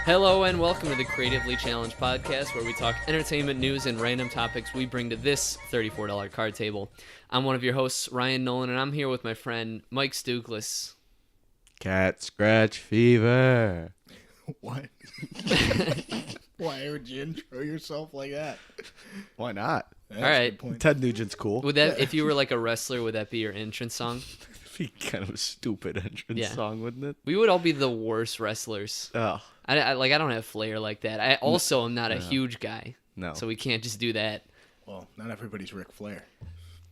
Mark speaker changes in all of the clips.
Speaker 1: Hello and welcome to the Creatively Challenged podcast, where we talk entertainment news and random topics we bring to this $34 card table. I'm one of your hosts, Ryan Nolan, and I'm here with my friend Mike Stukless.
Speaker 2: Cat scratch fever.
Speaker 3: What? Why would you intro yourself like that?
Speaker 2: Why not?
Speaker 3: That's
Speaker 1: All right.
Speaker 3: a good point.
Speaker 2: Ted Nugent's cool.
Speaker 1: Would that, if you were like a wrestler, would that be your entrance song?
Speaker 2: It'd be kind of a stupid entrance song, wouldn't it?
Speaker 1: We would all be the worst wrestlers.
Speaker 2: Oh,
Speaker 1: I don't have flair like that. I also am not a huge guy.
Speaker 2: no.
Speaker 1: So we can't just do that.
Speaker 3: Well, not everybody's Ric Flair.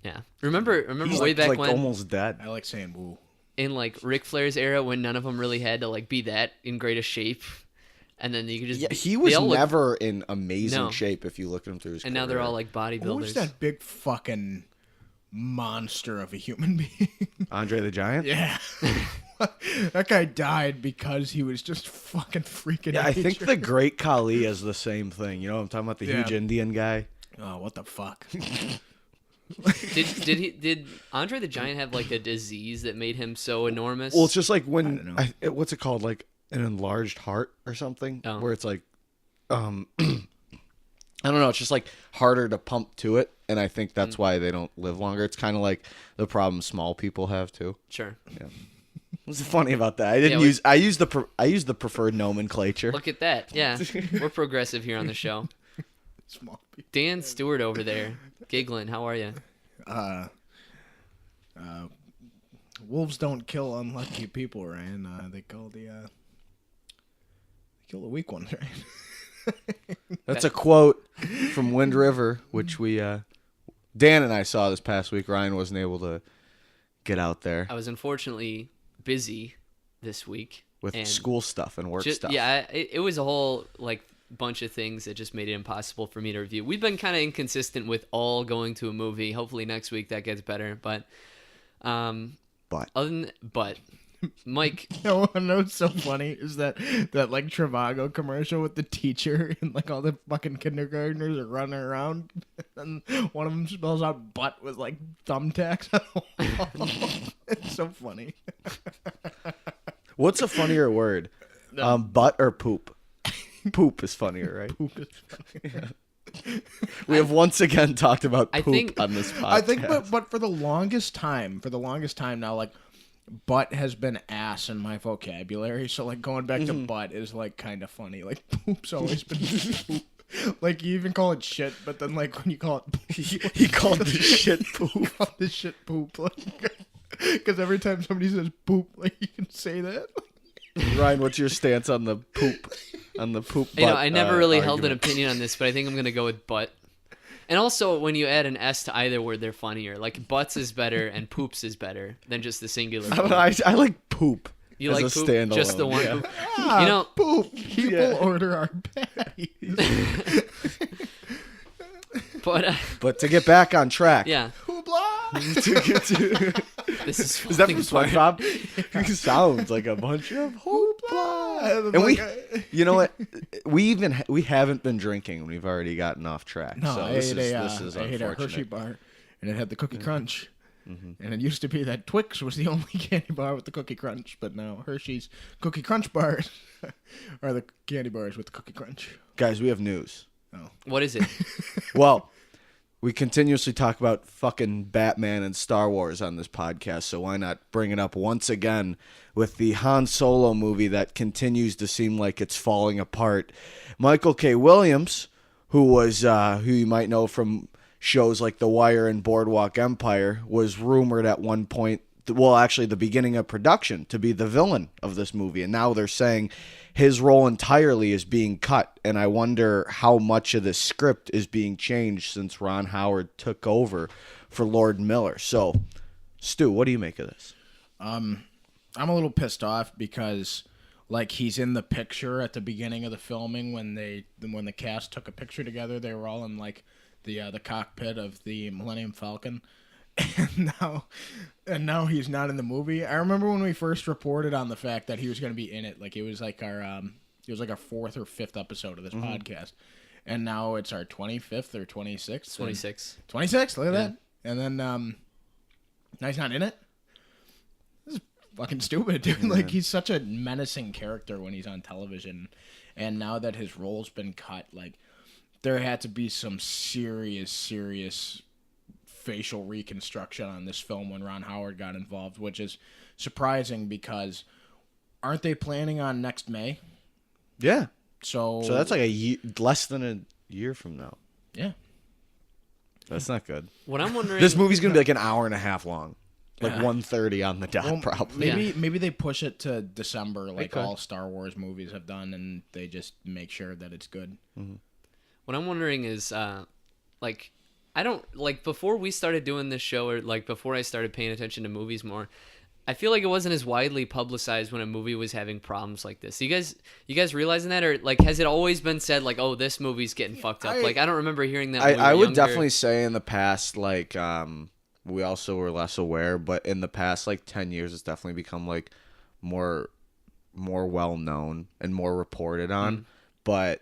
Speaker 1: Yeah. Remember
Speaker 2: He's
Speaker 1: way back
Speaker 2: like
Speaker 1: when
Speaker 2: almost dead.
Speaker 3: I like saying woo.
Speaker 1: in like Ric Flair's era when none of them really had to like be that in greatest shape, and then you could just
Speaker 2: Yeah, he was
Speaker 1: they all look-
Speaker 2: never in amazing
Speaker 1: No.
Speaker 2: shape if you look at him through his
Speaker 1: and now they're
Speaker 2: career.
Speaker 1: all like bodybuilders.
Speaker 3: Who was that big fucking monster of a human being?
Speaker 2: Andre the Giant?
Speaker 3: Yeah. That guy died because he was just fucking freaking
Speaker 2: Yeah, I think
Speaker 3: nature.
Speaker 2: the Great Khali is the same thing. You know what I'm talking about? The huge
Speaker 3: Yeah.
Speaker 2: Indian guy?
Speaker 3: Oh, what the fuck?
Speaker 1: Did Andre the Giant have like a disease that made him so enormous?
Speaker 2: Well, it's just like
Speaker 3: I
Speaker 2: when...
Speaker 3: don't know.
Speaker 2: what's it called? Like an enlarged heart or something?
Speaker 1: Oh.
Speaker 2: Where it's like... I don't know. It's just like harder to pump to it. And I think that's why they don't live longer. It's kind of like the problem small people have too.
Speaker 1: Sure.
Speaker 2: Yeah. What's funny about that? I didn't
Speaker 1: Yeah,
Speaker 2: use. I used the preferred nomenclature.
Speaker 1: Look at that. Yeah, we're progressive here on the show.
Speaker 3: Small people.
Speaker 1: Dan Stewart over there, giggling. How are you?
Speaker 3: Wolves don't kill unlucky people, Ryan. They kill the weak ones, right?
Speaker 2: That's a quote from Wind River, which we Dan and I saw this past week. Ryan wasn't able to get out there
Speaker 1: I was unfortunately busy this week
Speaker 2: with
Speaker 1: and
Speaker 2: school stuff and work stuff.
Speaker 1: Yeah, it was a whole like bunch of things that just made it impossible for me to review. We've been kind of inconsistent with all going to a movie. Hopefully next week that gets better, but but Mike,
Speaker 3: You know what's so funny is that like Trivago commercial with the teacher and like all the fucking kindergartners are running around, and one of them spells out butt with like thumbtacks. It's so funny.
Speaker 2: What's a funnier word? Butt or poop? Poop is funnier, right?
Speaker 3: Poop is funny.
Speaker 2: We have once again talked about
Speaker 1: I
Speaker 2: poop
Speaker 1: think-
Speaker 2: on this podcast.
Speaker 3: I think, but for the longest time now, like butt has been ass in my vocabulary. So like going back to butt is like kind of funny. Like poop's always been poop. Like you even call it shit, but then like when you call it poop,
Speaker 2: he called the shit poop.
Speaker 3: you call the shit poop. Like, because every time somebody says poop, like you can say that.
Speaker 2: Ryan, what's your stance on the poop? On the poop.
Speaker 1: you know,
Speaker 2: butt,
Speaker 1: I never really held an
Speaker 2: argument?
Speaker 1: opinion on this, but I think I'm gonna go with butt. And also, when you add an S to either word, they're funnier. Like butts is better and poops is better than just the singular.
Speaker 2: I don't know. I like poop.
Speaker 1: You
Speaker 2: as
Speaker 1: like
Speaker 2: a
Speaker 1: poop?
Speaker 2: standalone.
Speaker 1: Just the one.
Speaker 2: Yeah.
Speaker 1: Poop. You know,
Speaker 3: Poop. People
Speaker 2: Yeah.
Speaker 3: order our patties.
Speaker 1: but
Speaker 2: But to get back on track.
Speaker 1: yeah,
Speaker 3: Hoopla.
Speaker 2: To get to,
Speaker 1: this is
Speaker 2: is that from
Speaker 1: falling apart.
Speaker 2: SpongeBob? It sounds like a bunch of hoopla.
Speaker 3: And
Speaker 2: And we,
Speaker 3: like,
Speaker 2: you know what? We haven't been drinking, and we've already gotten off track.
Speaker 3: No,
Speaker 2: so
Speaker 3: I
Speaker 2: this
Speaker 3: ate
Speaker 2: is
Speaker 3: I ate a Hershey
Speaker 2: unfortunate.
Speaker 3: bar, and it had the Cookie Crunch.
Speaker 2: Mm-hmm.
Speaker 3: And it used to be that Twix was the only candy bar with the Cookie Crunch, but now Hershey's Cookie Crunch bars are the candy bars with the Cookie Crunch.
Speaker 2: Guys, we have news.
Speaker 1: What is it?
Speaker 2: Well, we continuously talk about fucking Batman and Star Wars on this podcast, so why not bring it up once again with the Han Solo movie that continues to seem like it's falling apart. Michael K. Williams, who you might know from shows like The Wire and Boardwalk Empire, was rumored at one point, well, actually the beginning of production, to be the villain of this movie, and now they're saying his role entirely is being cut, and I wonder how much of the script is being changed since Ron Howard took over for Lord Miller. So, Stu, what do you make of this?
Speaker 3: I'm a little pissed off because, like, he's in the picture at the beginning of the filming when the cast took a picture together. They were all in like the cockpit of the Millennium Falcon, and now he's not in the movie. I remember when we first reported on the fact that he was going to be in it. Like it was like our fourth or fifth episode of this podcast, and now it's our 25th or 26th.
Speaker 1: 26.
Speaker 3: 26. Look at that. And then now he's not in it. This is fucking stupid, dude. Like, he's such a menacing character when he's on television. And now that his role's been cut, like, there had to be some serious facial reconstruction on this film when Ron Howard got involved, which is surprising because aren't they planning on next May?
Speaker 2: Yeah.
Speaker 3: So
Speaker 2: that's like less than a year from now.
Speaker 3: Yeah.
Speaker 2: That's not good.
Speaker 1: What I'm wondering,
Speaker 2: This movie's gonna be like an hour and a half long, like 1:30 on the dot,
Speaker 3: Well,
Speaker 2: probably.
Speaker 3: maybe they push it to December like
Speaker 2: could.
Speaker 3: all Star Wars movies have done, and they just make sure that it's good.
Speaker 1: what I'm wondering is, like, I don't like before we started doing this show, or like before I started paying attention to movies more. I feel like it wasn't as widely publicized when a movie was having problems like this. You guys realizing that, or like has it always been said like, oh, this movie's getting fucked up? Like I don't remember hearing that. When we were
Speaker 2: I would
Speaker 1: younger.
Speaker 2: definitely say in the past, like, we also were less aware, but in the past like 10 years, it's definitely become like more well known and more reported on. But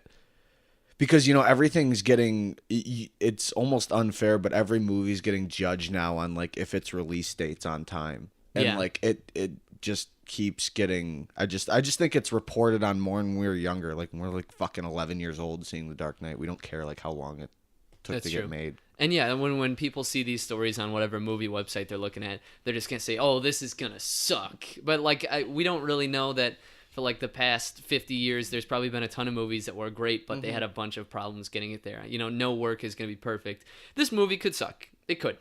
Speaker 2: because everything's getting, it's almost unfair, but every movie's getting judged now on like if its release date's on time. And like it just keeps getting. I just think it's reported on more when we were younger. Like when we're like fucking 11 years old, seeing The Dark Knight, we don't care like how long it took
Speaker 1: That's
Speaker 2: to
Speaker 1: true.
Speaker 2: get made.
Speaker 1: And yeah, when people see these stories on whatever movie website they're looking at, they're just gonna say, "Oh, this is gonna suck." But like, we don't really know that for like the past 50 years, there's probably been a ton of movies that were great, but they had a bunch of problems getting it there. No work is gonna be perfect. This movie could suck. It could.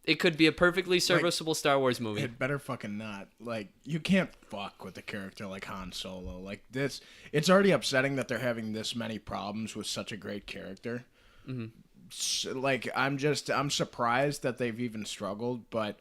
Speaker 1: It could be a perfectly serviceable Star Wars movie.
Speaker 3: It better fucking not. Like, you can't fuck with a character like Han Solo. Like, this, it's already upsetting that they're having this many problems with such a great character. Like, I'm surprised that they've even struggled, but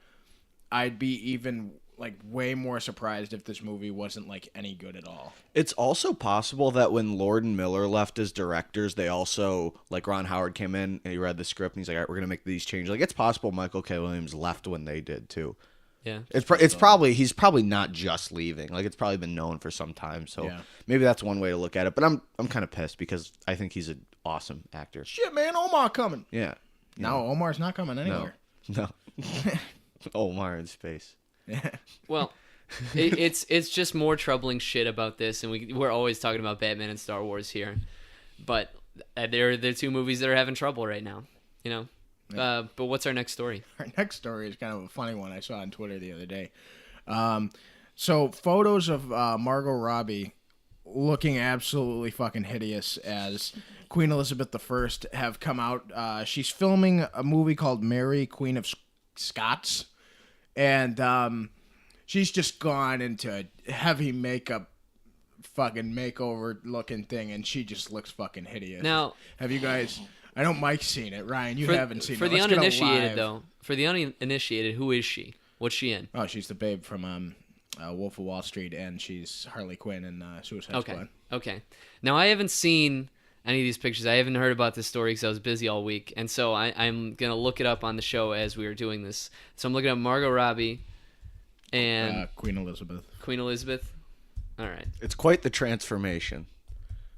Speaker 3: I'd be even, like, way more surprised if this movie wasn't, like, any good at all.
Speaker 2: It's also possible that when Lord and Miller left as directors, they also, like, Ron Howard came in and he read the script and he's like, all right, we're going to make these changes. Like, it's possible Michael K. Williams left when they did, too.
Speaker 1: Yeah.
Speaker 2: It's probably, he's probably not just leaving. Like, it's probably been known for some time. So maybe that's one way to look at it. But I'm kind of pissed because I think he's an awesome actor.
Speaker 3: Shit, man, Omar coming.
Speaker 2: Yeah.
Speaker 3: No, Omar's not coming anywhere.
Speaker 2: No. Omar in space.
Speaker 1: Well, it's just more troubling shit about this, and we're always talking about Batman and Star Wars here, but they're two movies that are having trouble right now, But what's our next story?
Speaker 3: Our next story is kind of a funny one I saw on Twitter the other day. So photos of Margot Robbie looking absolutely fucking hideous as Queen Elizabeth I have come out. She's filming a movie called Mary, Queen of Scots. And she's just gone into heavy makeup, fucking makeover looking thing, and she just looks fucking hideous.
Speaker 1: Now,
Speaker 3: have you guys? I know Mike's seen it. Ryan, you haven't seen it.
Speaker 1: For the
Speaker 3: Let's get it
Speaker 1: uninitiated,
Speaker 3: live.
Speaker 1: though, for the uninitiated, who is she? What's she in?
Speaker 3: Oh, she's the babe from Wolf of Wall Street, and she's Harley Quinn in Suicide Squad.
Speaker 1: Okay. Now, I haven't seen any of these pictures. I haven't heard about this story because I was busy all week, and so I'm gonna look it up on the show as we were doing this. So I'm looking at Margot Robbie and
Speaker 3: Queen Elizabeth.
Speaker 1: Queen Elizabeth. All right.
Speaker 2: It's quite the transformation.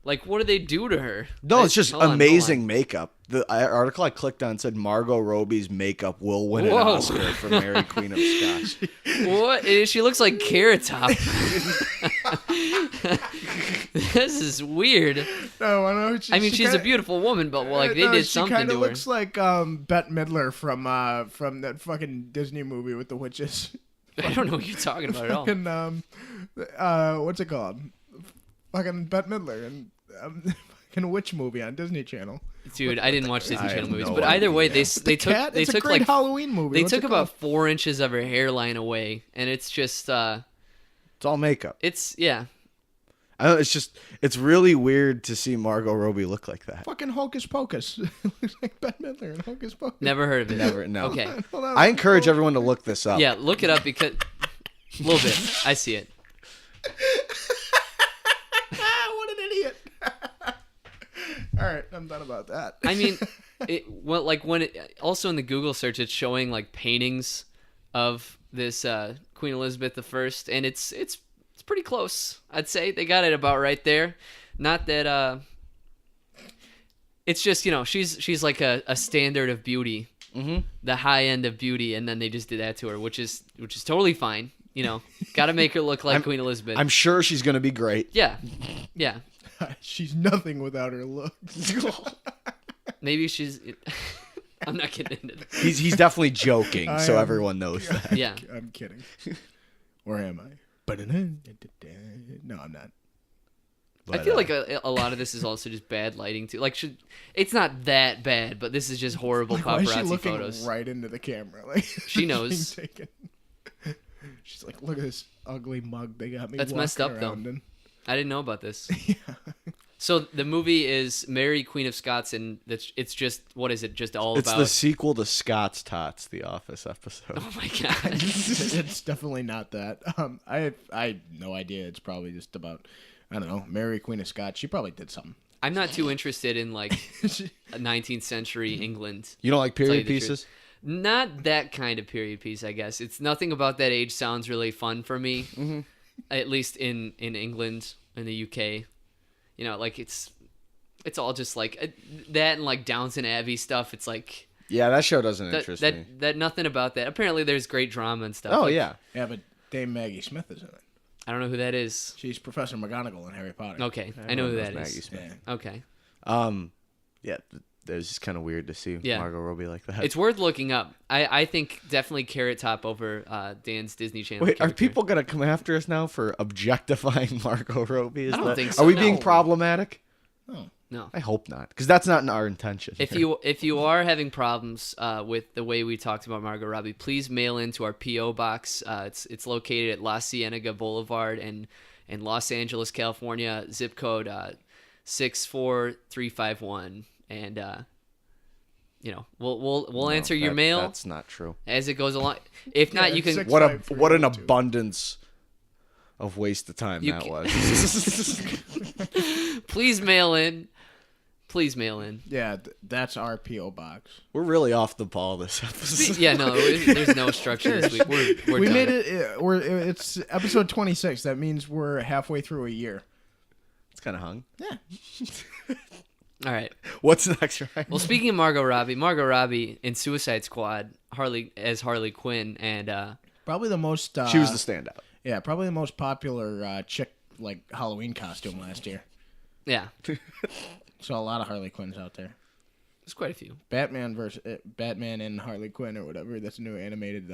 Speaker 1: Like, what do they do to her?
Speaker 2: No, it's just
Speaker 1: Hold on.
Speaker 2: amazing makeup. The article I clicked on said Margot Robbie's makeup will win an
Speaker 1: Whoa.
Speaker 2: Oscar for Mary Queen of Scots.
Speaker 1: What? She looks like Carrot Top. This is weird.
Speaker 3: No, I know.
Speaker 1: I mean, she's a beautiful woman, but they did something
Speaker 3: She kind
Speaker 1: to
Speaker 3: of
Speaker 1: her.
Speaker 3: looks like Bette Midler from that fucking Disney movie with the witches.
Speaker 1: I don't know what you're talking about at all.
Speaker 3: Fucking what's it called? Fucking Bette Midler and fucking witch movie on Disney Channel.
Speaker 1: Dude, I didn't watch Disney
Speaker 2: I
Speaker 1: Channel
Speaker 2: have
Speaker 1: movies,
Speaker 2: no
Speaker 1: but either way, they
Speaker 3: It's
Speaker 1: took
Speaker 3: a great
Speaker 1: like
Speaker 3: Halloween movie.
Speaker 1: they
Speaker 3: What's
Speaker 1: took
Speaker 3: it
Speaker 1: about
Speaker 3: called?
Speaker 1: 4 inches of her hairline away, and it's just
Speaker 2: It's all makeup.
Speaker 1: it's yeah.
Speaker 2: I don't know, it's really weird to see Margot Robbie look like that.
Speaker 3: Fucking Hocus Pocus. Looks like Bette Midler and Hocus Pocus.
Speaker 1: Never heard of it.
Speaker 2: Never, no.
Speaker 1: Okay.
Speaker 3: Hold on.
Speaker 2: I encourage everyone to look this up.
Speaker 1: Yeah, look it up because a little bit. I see it.
Speaker 3: What an idiot. All right, I'm done about that.
Speaker 1: I mean, also in the Google search, it's showing like paintings of this Queen Elizabeth I, and it's pretty close. I'd say they got it about right there. Not that it's just she's like a standard of beauty, the high end of beauty, and then they just did that to her, which is totally fine. You know, got to make her look like Queen Elizabeth.
Speaker 2: I'm sure she's gonna be great.
Speaker 1: Yeah.
Speaker 3: She's nothing without her looks.
Speaker 1: Maybe she's. I'm not getting into that.
Speaker 2: He's definitely joking, so everyone knows that.
Speaker 1: Yeah.
Speaker 3: I'm kidding. Where am I? No, I'm not.
Speaker 2: But,
Speaker 1: I feel like a lot of this is also just bad lighting too. Like, it's not that bad, but this is just horrible
Speaker 3: Why is she
Speaker 1: paparazzi
Speaker 3: looking
Speaker 1: photos.
Speaker 3: right into the camera? Like
Speaker 1: She knows.
Speaker 3: She's like, look at this ugly mug they got me.
Speaker 1: That's messed up, though.
Speaker 3: In.
Speaker 1: I didn't know about this. So the movie is Mary, Queen of Scots, and it's just, what is it? Just all
Speaker 2: it's
Speaker 1: about...
Speaker 2: the sequel to Scott's Tots, the Office episode.
Speaker 1: Oh my god.
Speaker 3: It's definitely not that. I had no idea. It's probably just about, I don't know, Mary, Queen of Scots. She probably did something.
Speaker 1: I'm not too interested in, like, 19th century England.
Speaker 2: You don't like
Speaker 1: Tell you
Speaker 2: period
Speaker 1: the
Speaker 2: pieces?
Speaker 1: truth. Not that kind of period piece, I guess. It's nothing about that age sounds really fun for me. Mm-hmm. At least in England, in the UK. You know, like, it's all just, like, that and, like, Downton Abbey stuff. It's like...
Speaker 2: Yeah, that show doesn't interest me.
Speaker 1: That nothing about that. Apparently, there's great drama and stuff.
Speaker 2: Oh,
Speaker 1: like,
Speaker 2: yeah.
Speaker 3: Yeah, but Dame Maggie Smith is in it.
Speaker 1: I don't know who that is.
Speaker 3: She's Professor McGonagall in Harry Potter.
Speaker 1: Okay, I know who that
Speaker 2: Maggie
Speaker 1: is.
Speaker 2: Smith.
Speaker 3: Yeah.
Speaker 1: Okay.
Speaker 2: Yeah, it was just kind of weird to see
Speaker 1: Yeah.
Speaker 2: Margot Robbie like that.
Speaker 1: It's worth looking up. I think definitely Carrot Top over Dan's Disney Channel.
Speaker 2: Wait, are
Speaker 1: character.
Speaker 2: people gonna come after us now for objectifying Margot Robbie?
Speaker 1: I don't think so,
Speaker 2: Are we
Speaker 1: no.
Speaker 2: being problematic?
Speaker 1: No.
Speaker 2: I hope not, because that's not in our intention.
Speaker 1: If you are having problems with the way we talked about Margot Robbie, please mail into our PO box. It's located at La Cienega Boulevard in Los Angeles, California. Zip code 64351, and we'll answer your mail.
Speaker 2: That's not true.
Speaker 1: As it goes along. If not, you can.
Speaker 2: What an abundance of waste of time
Speaker 1: You
Speaker 2: that
Speaker 1: can-
Speaker 2: was.
Speaker 1: Please mail in. Please mail in.
Speaker 3: Yeah, that's our P.O. box.
Speaker 2: We're really off the ball this episode.
Speaker 1: Yeah, no, there's no structure this week. We're
Speaker 3: We
Speaker 1: done.
Speaker 3: made it. It's episode 26. That means we're halfway through a year.
Speaker 2: It's kind of hung.
Speaker 3: Yeah.
Speaker 1: All right.
Speaker 2: What's next, Ryan?
Speaker 1: Well, speaking of Margot Robbie in Suicide Squad, Harley Quinn, and
Speaker 3: Probably the most.
Speaker 2: She was the standout.
Speaker 3: Yeah, probably the most popular chick like Halloween costume last year.
Speaker 1: yeah,
Speaker 3: Saw a lot of Harley Quinns out there.
Speaker 1: there's quite a few.
Speaker 3: Batman and Harley Quinn or whatever. That's a new animated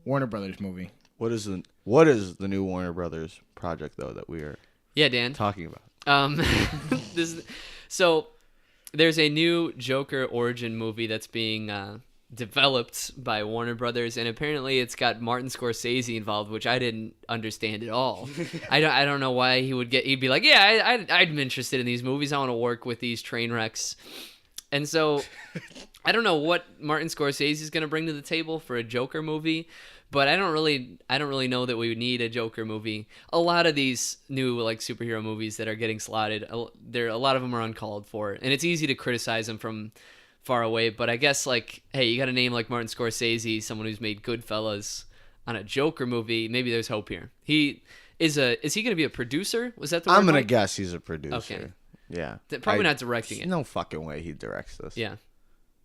Speaker 3: Warner Brothers movie.
Speaker 2: What is the new Warner Brothers project though that we are
Speaker 1: Yeah, Dan.
Speaker 2: talking about?
Speaker 1: So there's a new Joker origin movie that's being developed by Warner Brothers, and apparently it's got Martin Scorsese involved, which I didn't understand at all. I don't know why he'd be like, yeah, I'm interested in these movies. I want to work with these train wrecks. And so I don't know what Martin Scorsese is going to bring to the table for a Joker movie, but I don't really know that we would need a Joker movie. A lot of these new like superhero movies that are getting slotted, a lot of them are uncalled for, and it's easy to criticize them from far away. But I guess like, hey, you got a name like Martin Scorsese, someone who's made Goodfellas, on a Joker movie. Maybe there's hope here. Is he going to be a producer? Was that the word?
Speaker 2: I'm gonna
Speaker 1: Mike?
Speaker 2: guess he's a producer.
Speaker 1: Okay.
Speaker 2: Yeah.
Speaker 1: Probably not directing it.
Speaker 2: No fucking way he directs this.
Speaker 1: Yeah.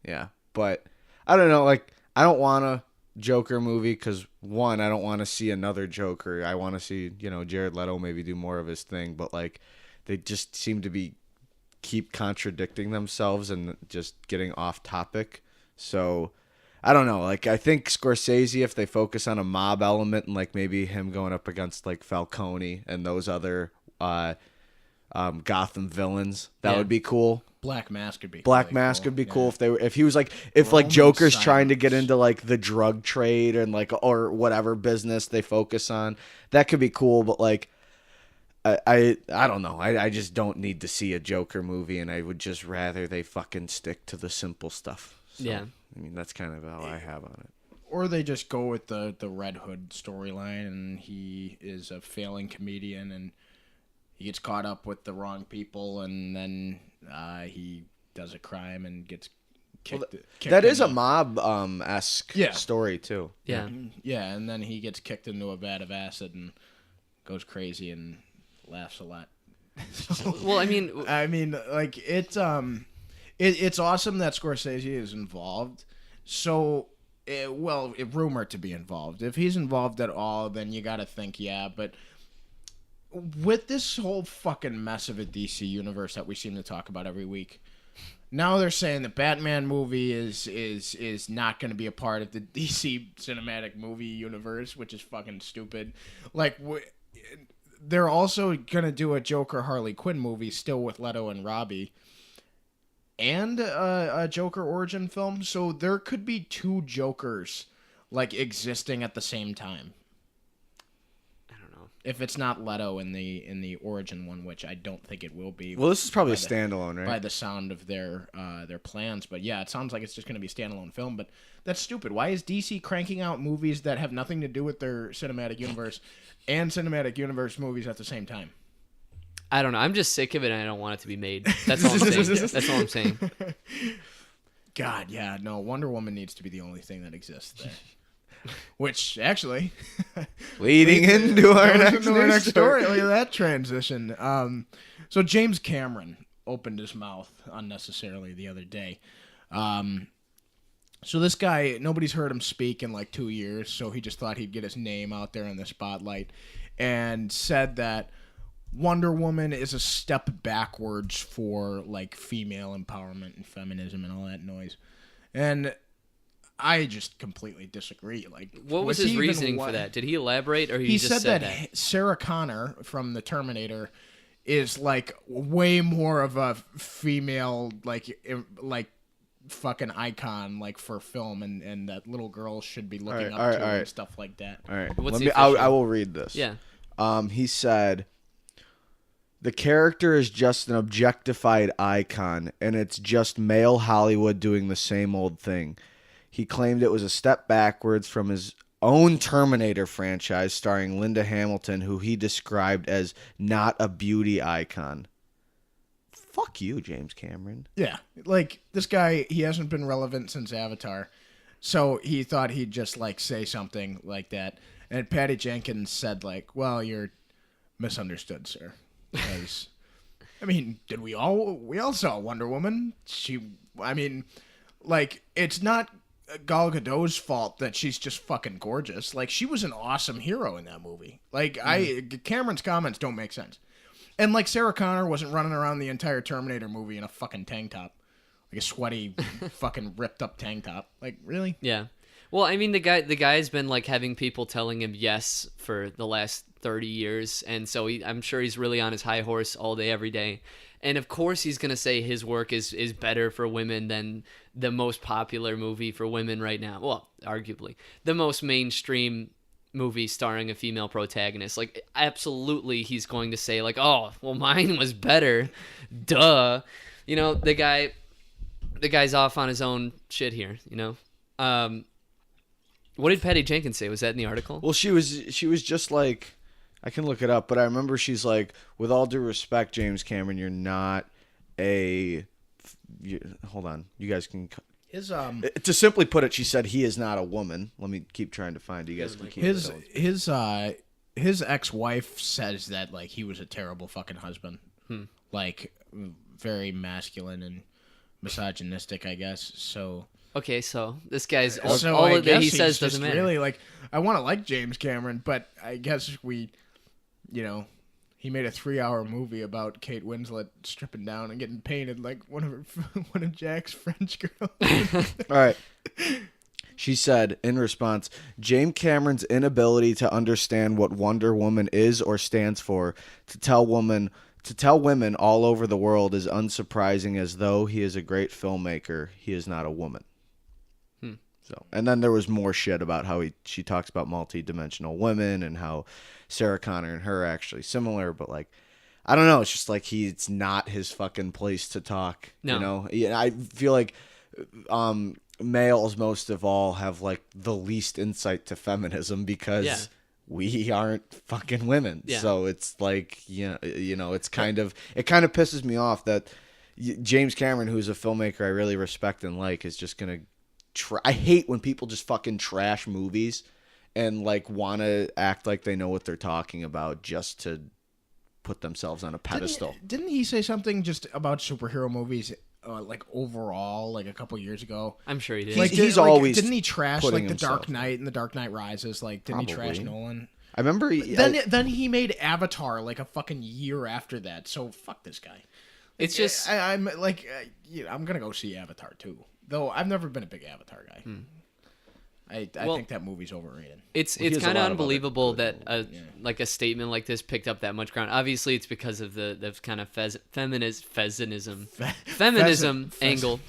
Speaker 2: Yeah. But I don't know. Like, I don't want a Joker movie because, one, I don't want to see another Joker. I want to see, Jared Leto maybe do more of his thing. But, like, they just seem to keep contradicting themselves and just getting off topic. So, I don't know. Like, I think Scorsese, if they focus on a mob element and, like, maybe him going up against, like, Falcone and those other Gotham villains, that would be cool.
Speaker 3: Black Mask would be.
Speaker 2: Black Mask would be cool if he was like like Joker's trying to get into like the drug trade and like or whatever business they focus on. That could be cool, but like I don't know. I just don't need to see a Joker movie, and I would just rather they fucking stick to the simple stuff. So,
Speaker 1: Yeah.
Speaker 2: I mean, that's kind of how I have on it.
Speaker 3: Or they just go with the Red Hood storyline, and he is a failing comedian, and he gets caught up with the wrong people, and then he does a crime and gets kicked.
Speaker 2: That is a mob esque story too.
Speaker 1: Yeah.
Speaker 3: Yeah, and then he gets kicked into a vat of acid and goes crazy and laughs a lot.
Speaker 1: Well, I mean,
Speaker 3: like it's awesome that Scorsese is involved. So rumored to be involved. If he's involved at all, then you got to think, yeah. But with this whole fucking mess of a DC universe that we seem to talk about every week, now they're saying the Batman movie is not going to be a part of the DC cinematic movie universe, which is fucking stupid. Like, they're also going to do a Joker Harley Quinn movie still with Leto and Robbie, and a Joker origin film. So there could be two Jokers like existing at the same time.
Speaker 1: I don't know.
Speaker 3: If it's not Leto in the origin one, which I don't think it will be.
Speaker 2: Well, this is probably a standalone, right?
Speaker 3: By the sound of their plans, but yeah, it sounds like it's just going to be a standalone film. But that's stupid. Why is DC cranking out movies that have nothing to do with their cinematic universe and cinematic universe movies at the same time?
Speaker 1: I don't know. I'm just sick of it, and I don't want it to be made. That's all I'm saying. That's all I'm saying.
Speaker 3: God, yeah, no. Wonder Woman needs to be the only thing that exists there. Which actually,
Speaker 2: leading into our next
Speaker 3: story. Look at that transition. So James Cameron opened his mouth unnecessarily the other day. So this guy, nobody's heard him speak in like 2 years, so he just thought he'd get his name out there in the spotlight, and said that Wonder Woman is a step backwards for like female empowerment and feminism and all that noise. And I just completely disagree. Like,
Speaker 1: what was his reasoning for that? Did he elaborate, or he just said that?
Speaker 3: Sarah Connor from the Terminator is like way more of a female, like fucking icon, like for film, and that little girls should be looking up to and stuff like that.
Speaker 2: All right, I will read this.
Speaker 1: Yeah.
Speaker 2: He said, the character is just an objectified icon, and it's just male Hollywood doing the same old thing. He claimed it was a step backwards from his own Terminator franchise starring Linda Hamilton, who he described as not a beauty icon. Fuck you, James Cameron.
Speaker 3: Yeah, like, this guy, he hasn't been relevant since Avatar, so he thought he'd just, like, say something like that. And Patty Jenkins said, like, well, you're misunderstood, sir. Because, I mean, we all saw Wonder Woman. It's not Gal Gadot's fault that she's just fucking gorgeous. Like, she was an awesome hero in that movie. Like, Cameron's comments don't make sense. And, like, Sarah Connor wasn't running around the entire Terminator movie in a fucking tank top. Like a sweaty, fucking ripped up tank top. Like, really?
Speaker 1: Yeah. Well, I mean, the guy's been, like, having people telling him yes for the last 30 years, and so I'm sure he's really on his high horse all day, every day. And, of course, he's going to say his work is better for women than the most popular movie for women right now. Well, arguably. The most mainstream movie starring a female protagonist. Like, absolutely he's going to say, like, oh, well, mine was better. Duh. You know, the guy's off on his own shit here, you know? What did Patty Jenkins say? Was that in the article?
Speaker 2: Well, she was just like, I can look it up, but I remember she's like, with all due respect, James Cameron, you're not hold on, you guys can. To simply put it, she said he is not a woman. Let me keep trying to find it. You guys can keep
Speaker 3: his ex-wife says that, like, he was a terrible fucking husband, like, very masculine and misogynistic, I guess. So.
Speaker 1: Okay, so this guy's all that he says doesn't matter.
Speaker 3: Really, like, I want to like James Cameron, but I guess he made a 3-hour movie about Kate Winslet stripping down and getting painted like one of Jack's French girls.
Speaker 2: All right. She said in response, James Cameron's inability to understand what Wonder Woman is or stands for, to tell women all over the world is unsurprising. As though he is a great filmmaker, he is not a woman. So, and then there was more shit about how she talks about multi-dimensional women and how Sarah Connor and her are actually similar, but, like, I don't know. It's just like it's not his fucking place to talk. No. You know, yeah, I feel like males most of all have, like, the least insight to feminism because we aren't fucking women. Yeah. So it's like, you know, it kind of pisses me off that James Cameron, who's a filmmaker I really respect and like, is just gonna. I hate when people just fucking trash movies and, like, want to act like they know what they're talking about just to put themselves on a pedestal.
Speaker 3: Didn't he say something just about superhero movies like overall, like a couple years ago.
Speaker 1: I'm sure he did.
Speaker 2: Like, he's always
Speaker 3: didn't he trash
Speaker 2: putting
Speaker 3: like the Dark
Speaker 2: himself-
Speaker 3: Knight and the Dark Knight Rises? Like, didn't he trash
Speaker 2: Probably.
Speaker 3: Nolan?
Speaker 2: I remember.
Speaker 3: Then he made Avatar like a fucking year after that. So fuck this guy.
Speaker 1: It's just
Speaker 3: I'm like, I'm gonna go see Avatar too. Though I've never been a big Avatar guy. I think that movie's overrated.
Speaker 1: it's
Speaker 2: has a
Speaker 1: kind
Speaker 2: lot
Speaker 1: of
Speaker 2: of other
Speaker 1: unbelievable
Speaker 2: good
Speaker 1: that like a statement like this picked up that much ground. Obviously, it's because of the kind of feminism angle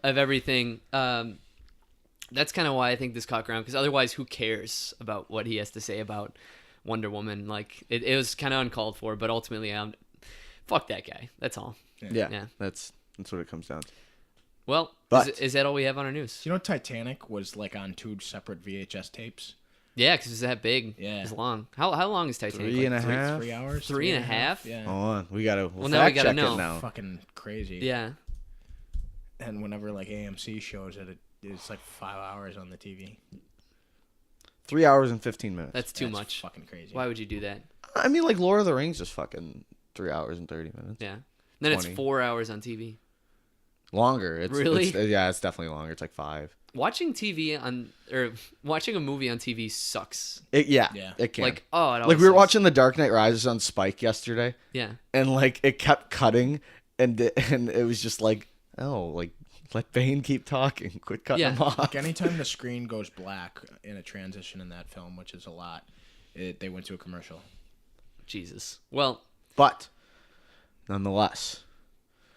Speaker 1: of everything. That's kind of why I think this caught ground, because otherwise, who cares about what he has to say about Wonder Woman? Like, it was kind of uncalled for, but ultimately, fuck that guy. That's all.
Speaker 2: Yeah, that's what it comes down to.
Speaker 1: Well,
Speaker 2: But-
Speaker 1: is that all we have on our news?
Speaker 3: You know, Titanic was like on 2 separate VHS tapes.
Speaker 1: Yeah, because it's that big.
Speaker 3: Yeah.
Speaker 1: It's long. How long is Titanic?
Speaker 2: 3.5.
Speaker 3: 3 hours.
Speaker 1: 3.5?
Speaker 3: Yeah.
Speaker 2: Hold on, we gotta.
Speaker 1: Well, now we
Speaker 2: fact
Speaker 1: gotta
Speaker 2: check
Speaker 1: know.
Speaker 2: it now.
Speaker 3: Fucking crazy.
Speaker 1: Yeah.
Speaker 3: And whenever like AMC shows it, it's like 5 hours on the TV.
Speaker 2: 3 hours and 15 minutes.
Speaker 1: That's too much.
Speaker 3: Fucking crazy.
Speaker 1: Why would you do that?
Speaker 2: I mean, like Lord of the Rings is fucking 3 hours and 30 minutes.
Speaker 1: Yeah. Then
Speaker 2: 20.
Speaker 1: it's 4 hours on TV.
Speaker 2: Longer.
Speaker 1: Really?
Speaker 2: Yeah, it's definitely longer. It's like 5.
Speaker 1: Watching watching a movie on TV sucks.
Speaker 2: Yeah,
Speaker 3: Yeah.
Speaker 2: it can.
Speaker 1: Like, oh, it
Speaker 2: like
Speaker 1: always
Speaker 2: we were
Speaker 1: sucks.
Speaker 2: watching The Dark Knight Rises on Spike yesterday,
Speaker 1: Yeah.
Speaker 2: and like it kept cutting, and it was just like, oh, like let Bane keep talking. Quit cutting
Speaker 1: Yeah.
Speaker 2: him off.
Speaker 3: Like anytime the screen goes black in a transition in that film, which is a lot, they went to a commercial.
Speaker 1: Jesus. Well,
Speaker 2: But nonetheless,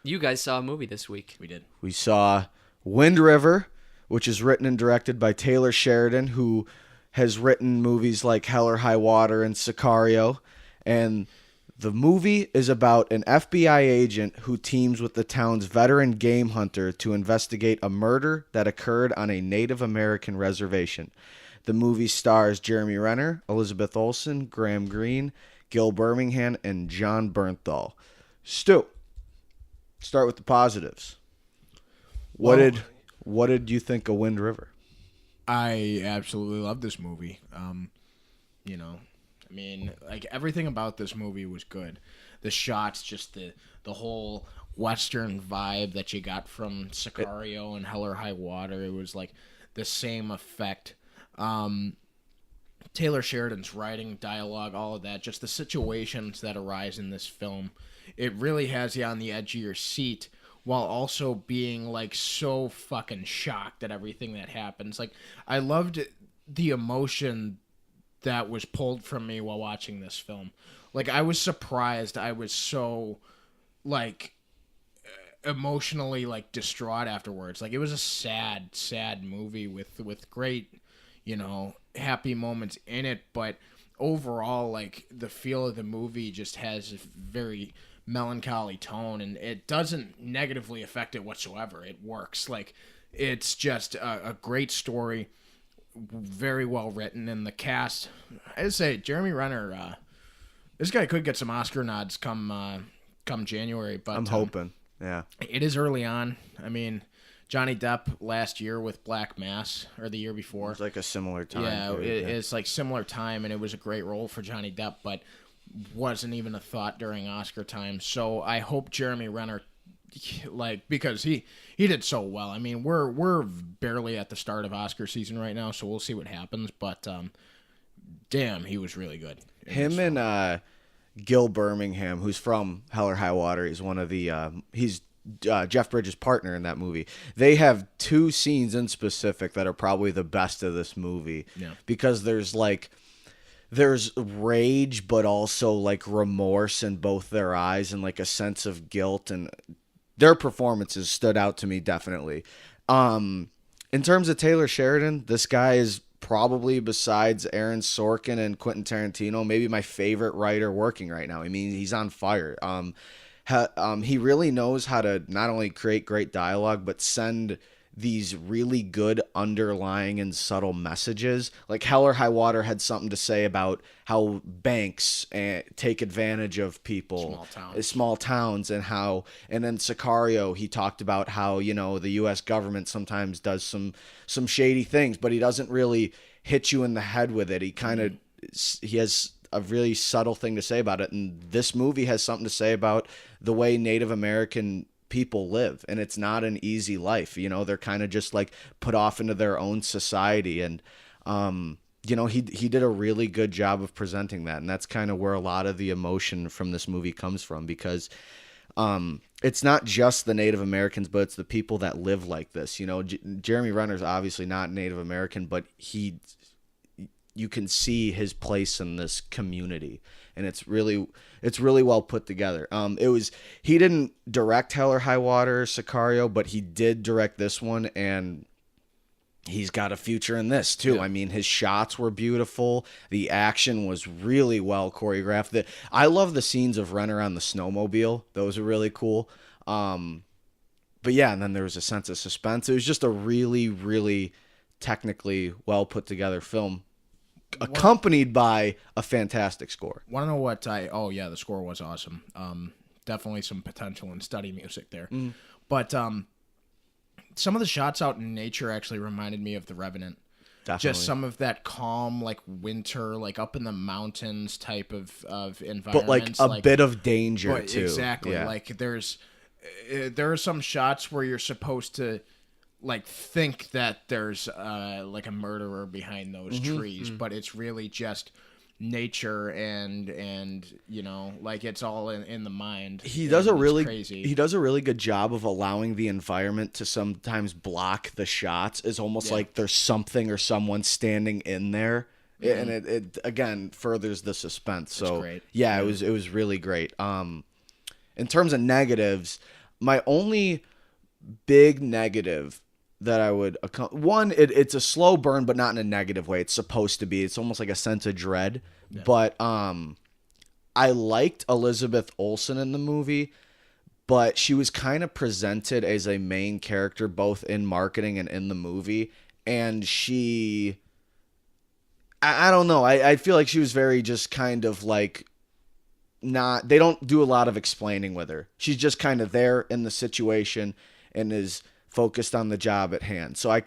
Speaker 1: you guys saw a movie this week.
Speaker 3: We did.
Speaker 2: we saw Wind River, which is written and directed by Taylor Sheridan, who has written movies like Hell or High Water and Sicario. And the movie is about an FBI agent who teams with the town's veteran game hunter to investigate a murder that occurred on a Native American reservation. The movie stars Jeremy Renner, Elizabeth Olsen, Graham Greene, Gil Birmingham, and John Bernthal. Stu, start with the positives. What did you think of Wind River?
Speaker 3: I absolutely love this movie. You know, I mean, like everything about this movie was good. The shots, just the whole Western vibe that you got from Sicario and Hell or High Water. It was like the same effect. Taylor Sheridan's writing, dialogue, all of that, just the situations that arise in this film. It really has you on the edge of your seat, while also being like so fucking shocked at everything that happens. Like, I loved the emotion that was pulled from me while watching this film. Like, I was surprised. I was so like emotionally like distraught afterwards. Like, it was a sad movie with great, you know, happy moments in it, but overall, like, the feel of the movie just has a very melancholy tone, and it doesn't negatively affect it whatsoever. It works. Like, it's just a great story, very well written, and the cast, I'd say Jeremy Renner, this guy could get some Oscar nods come January, but
Speaker 2: I'm hoping. Yeah.
Speaker 3: it is early on. I mean, Johnny Depp last year with Black Mass, or the year before.
Speaker 2: It's like a similar time.
Speaker 3: Yeah,
Speaker 2: period,
Speaker 3: it's like similar time, and it was a great role for Johnny Depp, but wasn't even a thought during Oscar time. So I hope Jeremy Renner, like, because he did so well. I mean, we're barely at the start of Oscar season right now, so we'll see what happens. But damn, he was really good.
Speaker 2: Him and Gil Birmingham, who's from Hell or High Water, is one of the he's Jeff Bridges' partner in that movie. They have 2 scenes in specific that are probably the best of this movie.
Speaker 3: Yeah.
Speaker 2: Because there's rage, but also like remorse in both their eyes, and like a sense of guilt, and their performances stood out to me definitely. In terms of Taylor Sheridan, this guy is probably, besides Aaron Sorkin and Quentin Tarantino, maybe my favorite writer working right now. I mean, he's on fire. He really knows how to not only create great dialogue, but send these really good underlying and subtle messages. Like Hell or High Water had something to say about how banks take advantage of people, small towns, and then Sicario, he talked about how, you know, the U.S. government sometimes does some shady things, but he doesn't really hit you in the head with it. He has a really subtle thing to say about it, and this movie has something to say about the way Native American people live, and it's not an easy life. You know, they're kind of just like put off into their own society, and you know, he did a really good job of presenting that, and that's kind of where a lot of the emotion from this movie comes from, because it's not just the Native Americans, but it's the people that live like this. You know, Jeremy Renner's obviously not Native American, but you can see his place in this community, and it's really well put together. He didn't direct Hell or High Water, Sicario, but he did direct this one, and he's got a future in this too. Yeah. I mean, his shots were beautiful. The action was really well choreographed. I love the scenes of Renner on the snowmobile. Those are really cool. But yeah, and then there was a sense of suspense. It was just a really, really technically well put together film, accompanied by a fantastic score.
Speaker 3: Want to know what oh yeah, the score was awesome. Definitely some potential in study music there. But some of the shots out in nature actually reminded me of The Revenant. Definitely. Just some of that calm, like winter, like up in the mountains type of environment.
Speaker 2: But like a bit of danger too.
Speaker 3: Exactly. Yeah. Like there are some shots where you're supposed to like think that there's like a murderer behind those trees, but it's really just nature and you know, like it's all in the mind.
Speaker 2: He does a really good job of allowing the environment to sometimes block the shots. It's almost like there's something or someone standing in there, and it again furthers the suspense. So great. Yeah, it was really great. In terms of negatives, my only big negative that I would it's a slow burn, but not in a negative way. It's supposed to be. It's almost like a sense of dread. Yeah. But I liked Elizabeth Olsen in the movie, but she was kind of presented as a main character both in marketing and in the movie, and I don't know. I feel like she was very just kind of like they don't do a lot of explaining with her. She's just kind of there in the situation and is focused on the job at hand. So I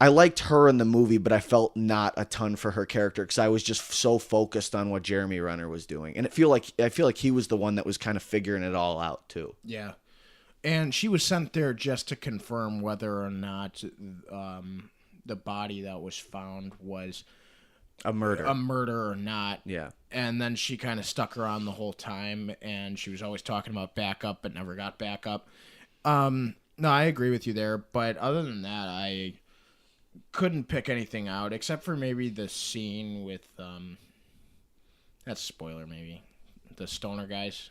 Speaker 2: liked her in the movie, but I felt not a ton for her character because I was just so focused on what Jeremy Renner was doing. And I feel like he was the one that was kind of figuring it all out too. Yeah.
Speaker 3: And she was sent there just to confirm whether or not the body that was found was
Speaker 2: a murder
Speaker 3: or not.
Speaker 2: Yeah.
Speaker 3: And then she kind of stuck around the whole time, and she was always talking about backup but never got backup. No, I agree with you there, but other than that, I couldn't pick anything out except for maybe the scene with that's a spoiler maybe, the stoner guys.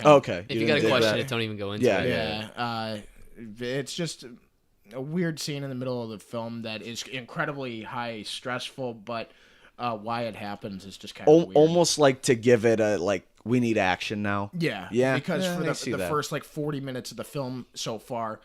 Speaker 2: Okay.
Speaker 1: If you got a question, don't even go into it.
Speaker 3: Yeah. It's just a weird scene in the middle of the film that is incredibly high stressful, but why it happens is just kind of weird.
Speaker 2: Almost like to give it a like, we need action now.
Speaker 3: Yeah. Because for the first like 40 minutes of the film so far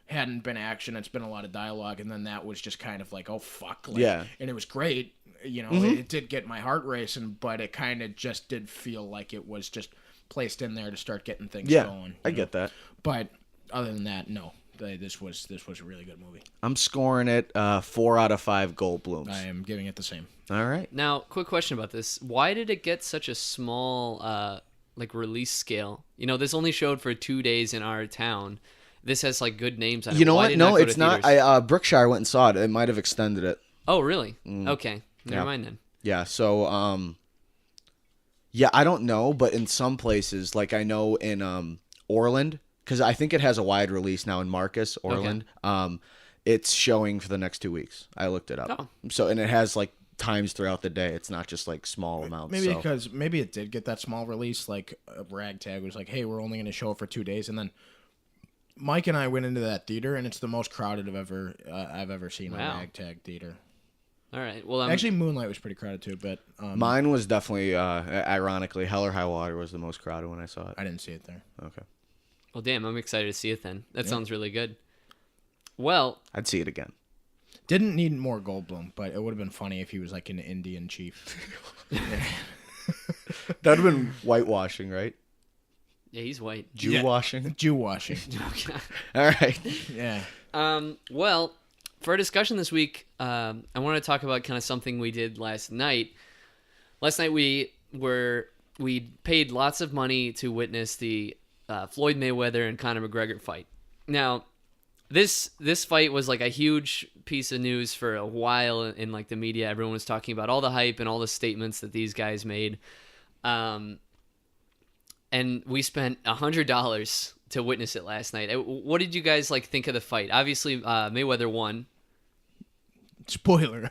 Speaker 3: hadn't been action. It's been a lot of dialogue, and then that was just kind of like, oh fuck. Like, yeah. And it was great. You know, it did get my heart racing, but it kind of just did feel like it was just placed in there to start getting things going.
Speaker 2: I get that.
Speaker 3: But other than that, no. This was a really good movie.
Speaker 2: I'm scoring it 4 out of 5 Goldblums.
Speaker 3: I am giving it the same.
Speaker 2: All right.
Speaker 1: Now, quick question about this: why did it get such a small like release scale? You know, this only showed for 2 days in our town. This has like good names on it.
Speaker 2: You know what? No, it's not. Brookshire went and saw it. It might have extended it.
Speaker 1: Oh, really? Okay. Never mind then.
Speaker 2: Yeah. So, yeah, I don't know, but in some places, like I know in Orland, because I think it has a wide release now in Marcus, Orland. Okay. It's showing for the next 2 weeks. I looked it up. Oh. So, and it has like times throughout the day. It's not just like small amounts.
Speaker 3: Maybe because maybe it did get that small release. Like Ragtag was like, hey, we're only going to show it for 2 days, and then Mike and I went into that theater, and it's the most crowded I've ever seen a Ragtag theater.
Speaker 1: All right. Well,
Speaker 3: actually, Moonlight was pretty crowded too, but
Speaker 2: mine was definitely, ironically, Hell or High Water was the most crowded when I saw it.
Speaker 3: I didn't see it there.
Speaker 2: Okay.
Speaker 1: Well, damn, I'm excited to see it then. That sounds really good. Well,
Speaker 2: I'd see it again.
Speaker 3: Didn't need more Goldblum, but it would have been funny if he was like an Indian chief.
Speaker 2: That would have been whitewashing, right?
Speaker 1: Yeah, he's white.
Speaker 2: Jew washing?
Speaker 3: Jew washing.
Speaker 2: Okay. All right.
Speaker 3: Yeah.
Speaker 1: Well, for our discussion this week, I want to talk about kind of something we did last night. Last night we paid lots of money to witness the Floyd Mayweather and Conor McGregor fight. Now, this fight was like a huge piece of news for a while in like the media. Everyone was talking about all the hype and all the statements that these guys made. And we spent $100 to witness it last night. What did you guys like think of the fight? Obviously, Mayweather won.
Speaker 3: Spoiler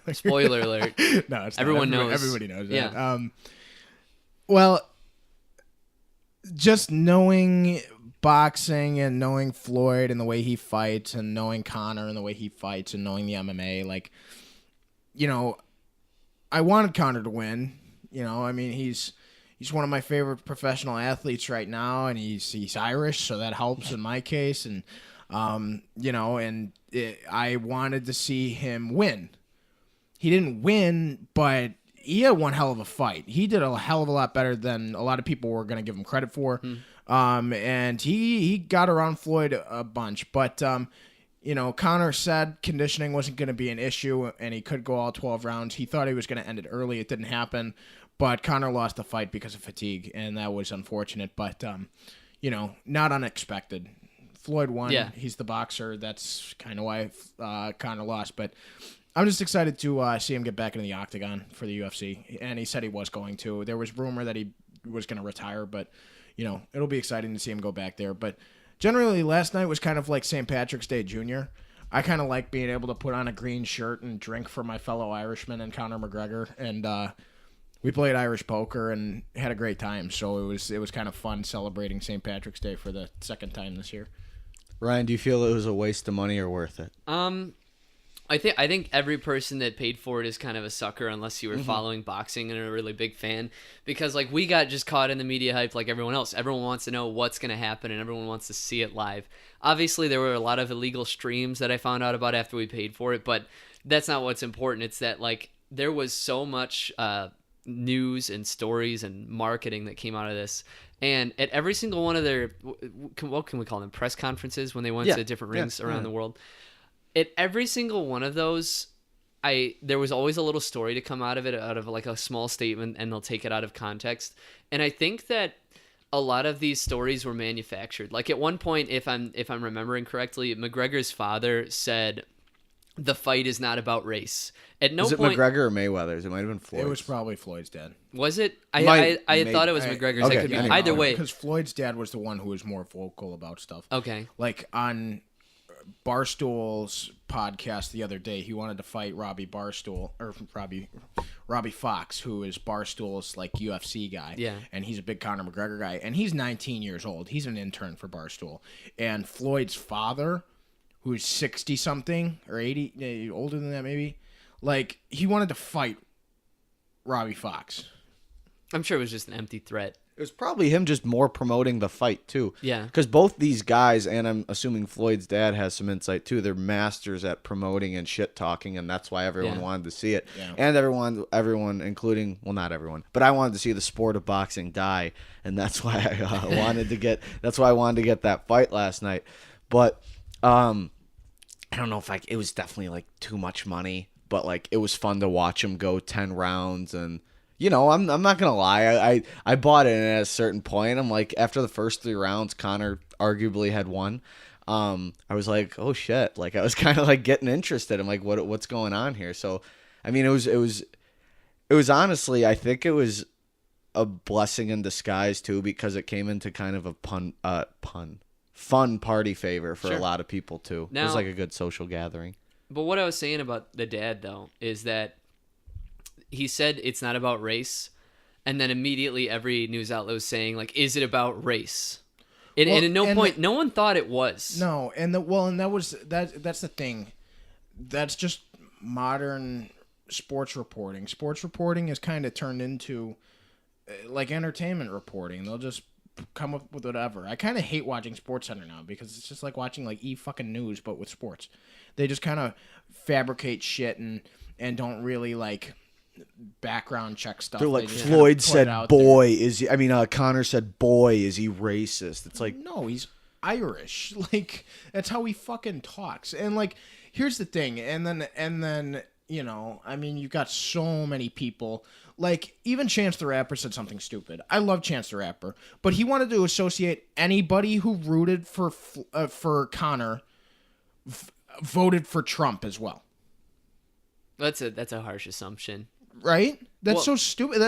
Speaker 1: alert.
Speaker 3: No, it's
Speaker 1: everyone
Speaker 3: not.
Speaker 1: knows.
Speaker 3: Everybody knows that.
Speaker 1: Yeah.
Speaker 3: Well, just knowing boxing and knowing Floyd and the way he fights and knowing Conor and the way he fights and knowing the MMA, like, you know, I wanted Conor to win. You know, I mean, he's one of my favorite professional athletes right now, and he's Irish, so that helps in my case. And you know, and I wanted to see him win. He didn't win, but he had one hell of a fight. He did a hell of a lot better than a lot of people were going to give him credit for. And he got around Floyd a bunch. But, you know, Conor said conditioning wasn't going to be an issue, and he could go all 12 rounds. He thought he was going to end it early. It didn't happen. But Conor lost the fight because of fatigue, and that was unfortunate. But, you know, not unexpected. Floyd won.
Speaker 1: Yeah.
Speaker 3: He's the boxer. That's kind of why Conor lost. But I'm just excited to see him get back into the octagon for the UFC. And he said he was going to. There was rumor that he was going to retire, but, you know, it'll be exciting to see him go back there. But generally, last night was kind of like St. Patrick's Day Jr. I kind of like being able to put on a green shirt and drink for my fellow Irishman and Conor McGregor. And we played Irish poker and had a great time. So it was kind of fun celebrating St. Patrick's Day for the second time this year.
Speaker 2: Ryan, do you feel it was a waste of money or worth it?
Speaker 1: I think every person that paid for it is kind of a sucker unless you were following boxing and are a really big fan, because like we got just caught in the media hype like everyone else. Everyone wants to know what's going to happen and everyone wants to see it live. Obviously, there were a lot of illegal streams that I found out about after we paid for it, but that's not what's important. It's that like there was so much news and stories and marketing that came out of this. And at every single one of their, what can we call them, press conferences when they went to different rings around the world, at every single one of those, there was always a little story to come out of it, out of like a small statement, and they'll take it out of context. And I think that a lot of these stories were manufactured. Like at one point, if I'm remembering correctly, McGregor's father said the fight is not about race. At no
Speaker 2: Was it
Speaker 1: point,
Speaker 2: McGregor or Mayweather's? It might have been Floyd's.
Speaker 3: It was probably Floyd's dad.
Speaker 1: was it? I
Speaker 2: Maybe.
Speaker 1: thought it was McGregor's.
Speaker 2: Okay,
Speaker 1: I could be,
Speaker 2: anyway.
Speaker 1: either way.
Speaker 3: Because Floyd's dad was the one who was more vocal about stuff.
Speaker 1: Okay.
Speaker 3: Like on Barstool's podcast the other day, he wanted to fight Robbie Fox, who is Barstool's like UFC guy.
Speaker 1: Yeah.
Speaker 3: And he's a big Conor McGregor guy. And he's 19 years old. He's an intern for Barstool. And Floyd's father, who's 60-something or 80, older than that maybe, like he wanted to fight Robbie Fox.
Speaker 1: I'm sure it was just an empty threat.
Speaker 2: It was probably him just more promoting the fight, too.
Speaker 1: Yeah.
Speaker 2: Because both these guys, and I'm assuming Floyd's dad has some insight, too, they're masters at promoting and shit-talking, and that's why everyone wanted to see it.
Speaker 3: Yeah.
Speaker 2: And everyone, including, well, not everyone, but I wanted to see the sport of boxing die, and that's why I wanted to get that fight last night. But I don't know if it was definitely, like, too much money, but, like, it was fun to watch him go 10 rounds, and you know, I'm not gonna lie. I bought it, and at a certain point, I'm like, after the first 3 rounds, Conor arguably had won. I was like, oh shit! Like I was kind of like getting interested. I'm like, what's going on here? So, I mean, it was honestly, I think it was a blessing in disguise too, because it came into kind of a fun party favor for a lot of people too. It was like a good social gathering.
Speaker 1: But what I was saying about the dad though is that he said it's not about race, and then immediately every news outlet was saying like, "Is it about race?" And at no point, no one thought it was.
Speaker 3: No, and that's the thing. That's just modern sports reporting. Sports reporting is kind of turned into like entertainment reporting. They'll just come up with whatever. I kind of hate watching SportsCenter now because it's just like watching like fucking news but with sports. They just kind of fabricate shit and don't really like background check stuff.
Speaker 2: They're like,
Speaker 3: just
Speaker 2: Floyd said, "Boy,
Speaker 3: there.
Speaker 2: is he?" I mean, Conor said, "Boy, is he racist?" It's like,
Speaker 3: no, he's Irish. Like that's how he fucking talks. And like, here's the thing. And then you know, I mean, you've got so many people Like, even Chance the Rapper said something stupid. I love Chance the Rapper, but he wanted to associate anybody who rooted for Conor voted for Trump as well.
Speaker 1: That's a harsh assumption.
Speaker 3: Right? That's so stupid.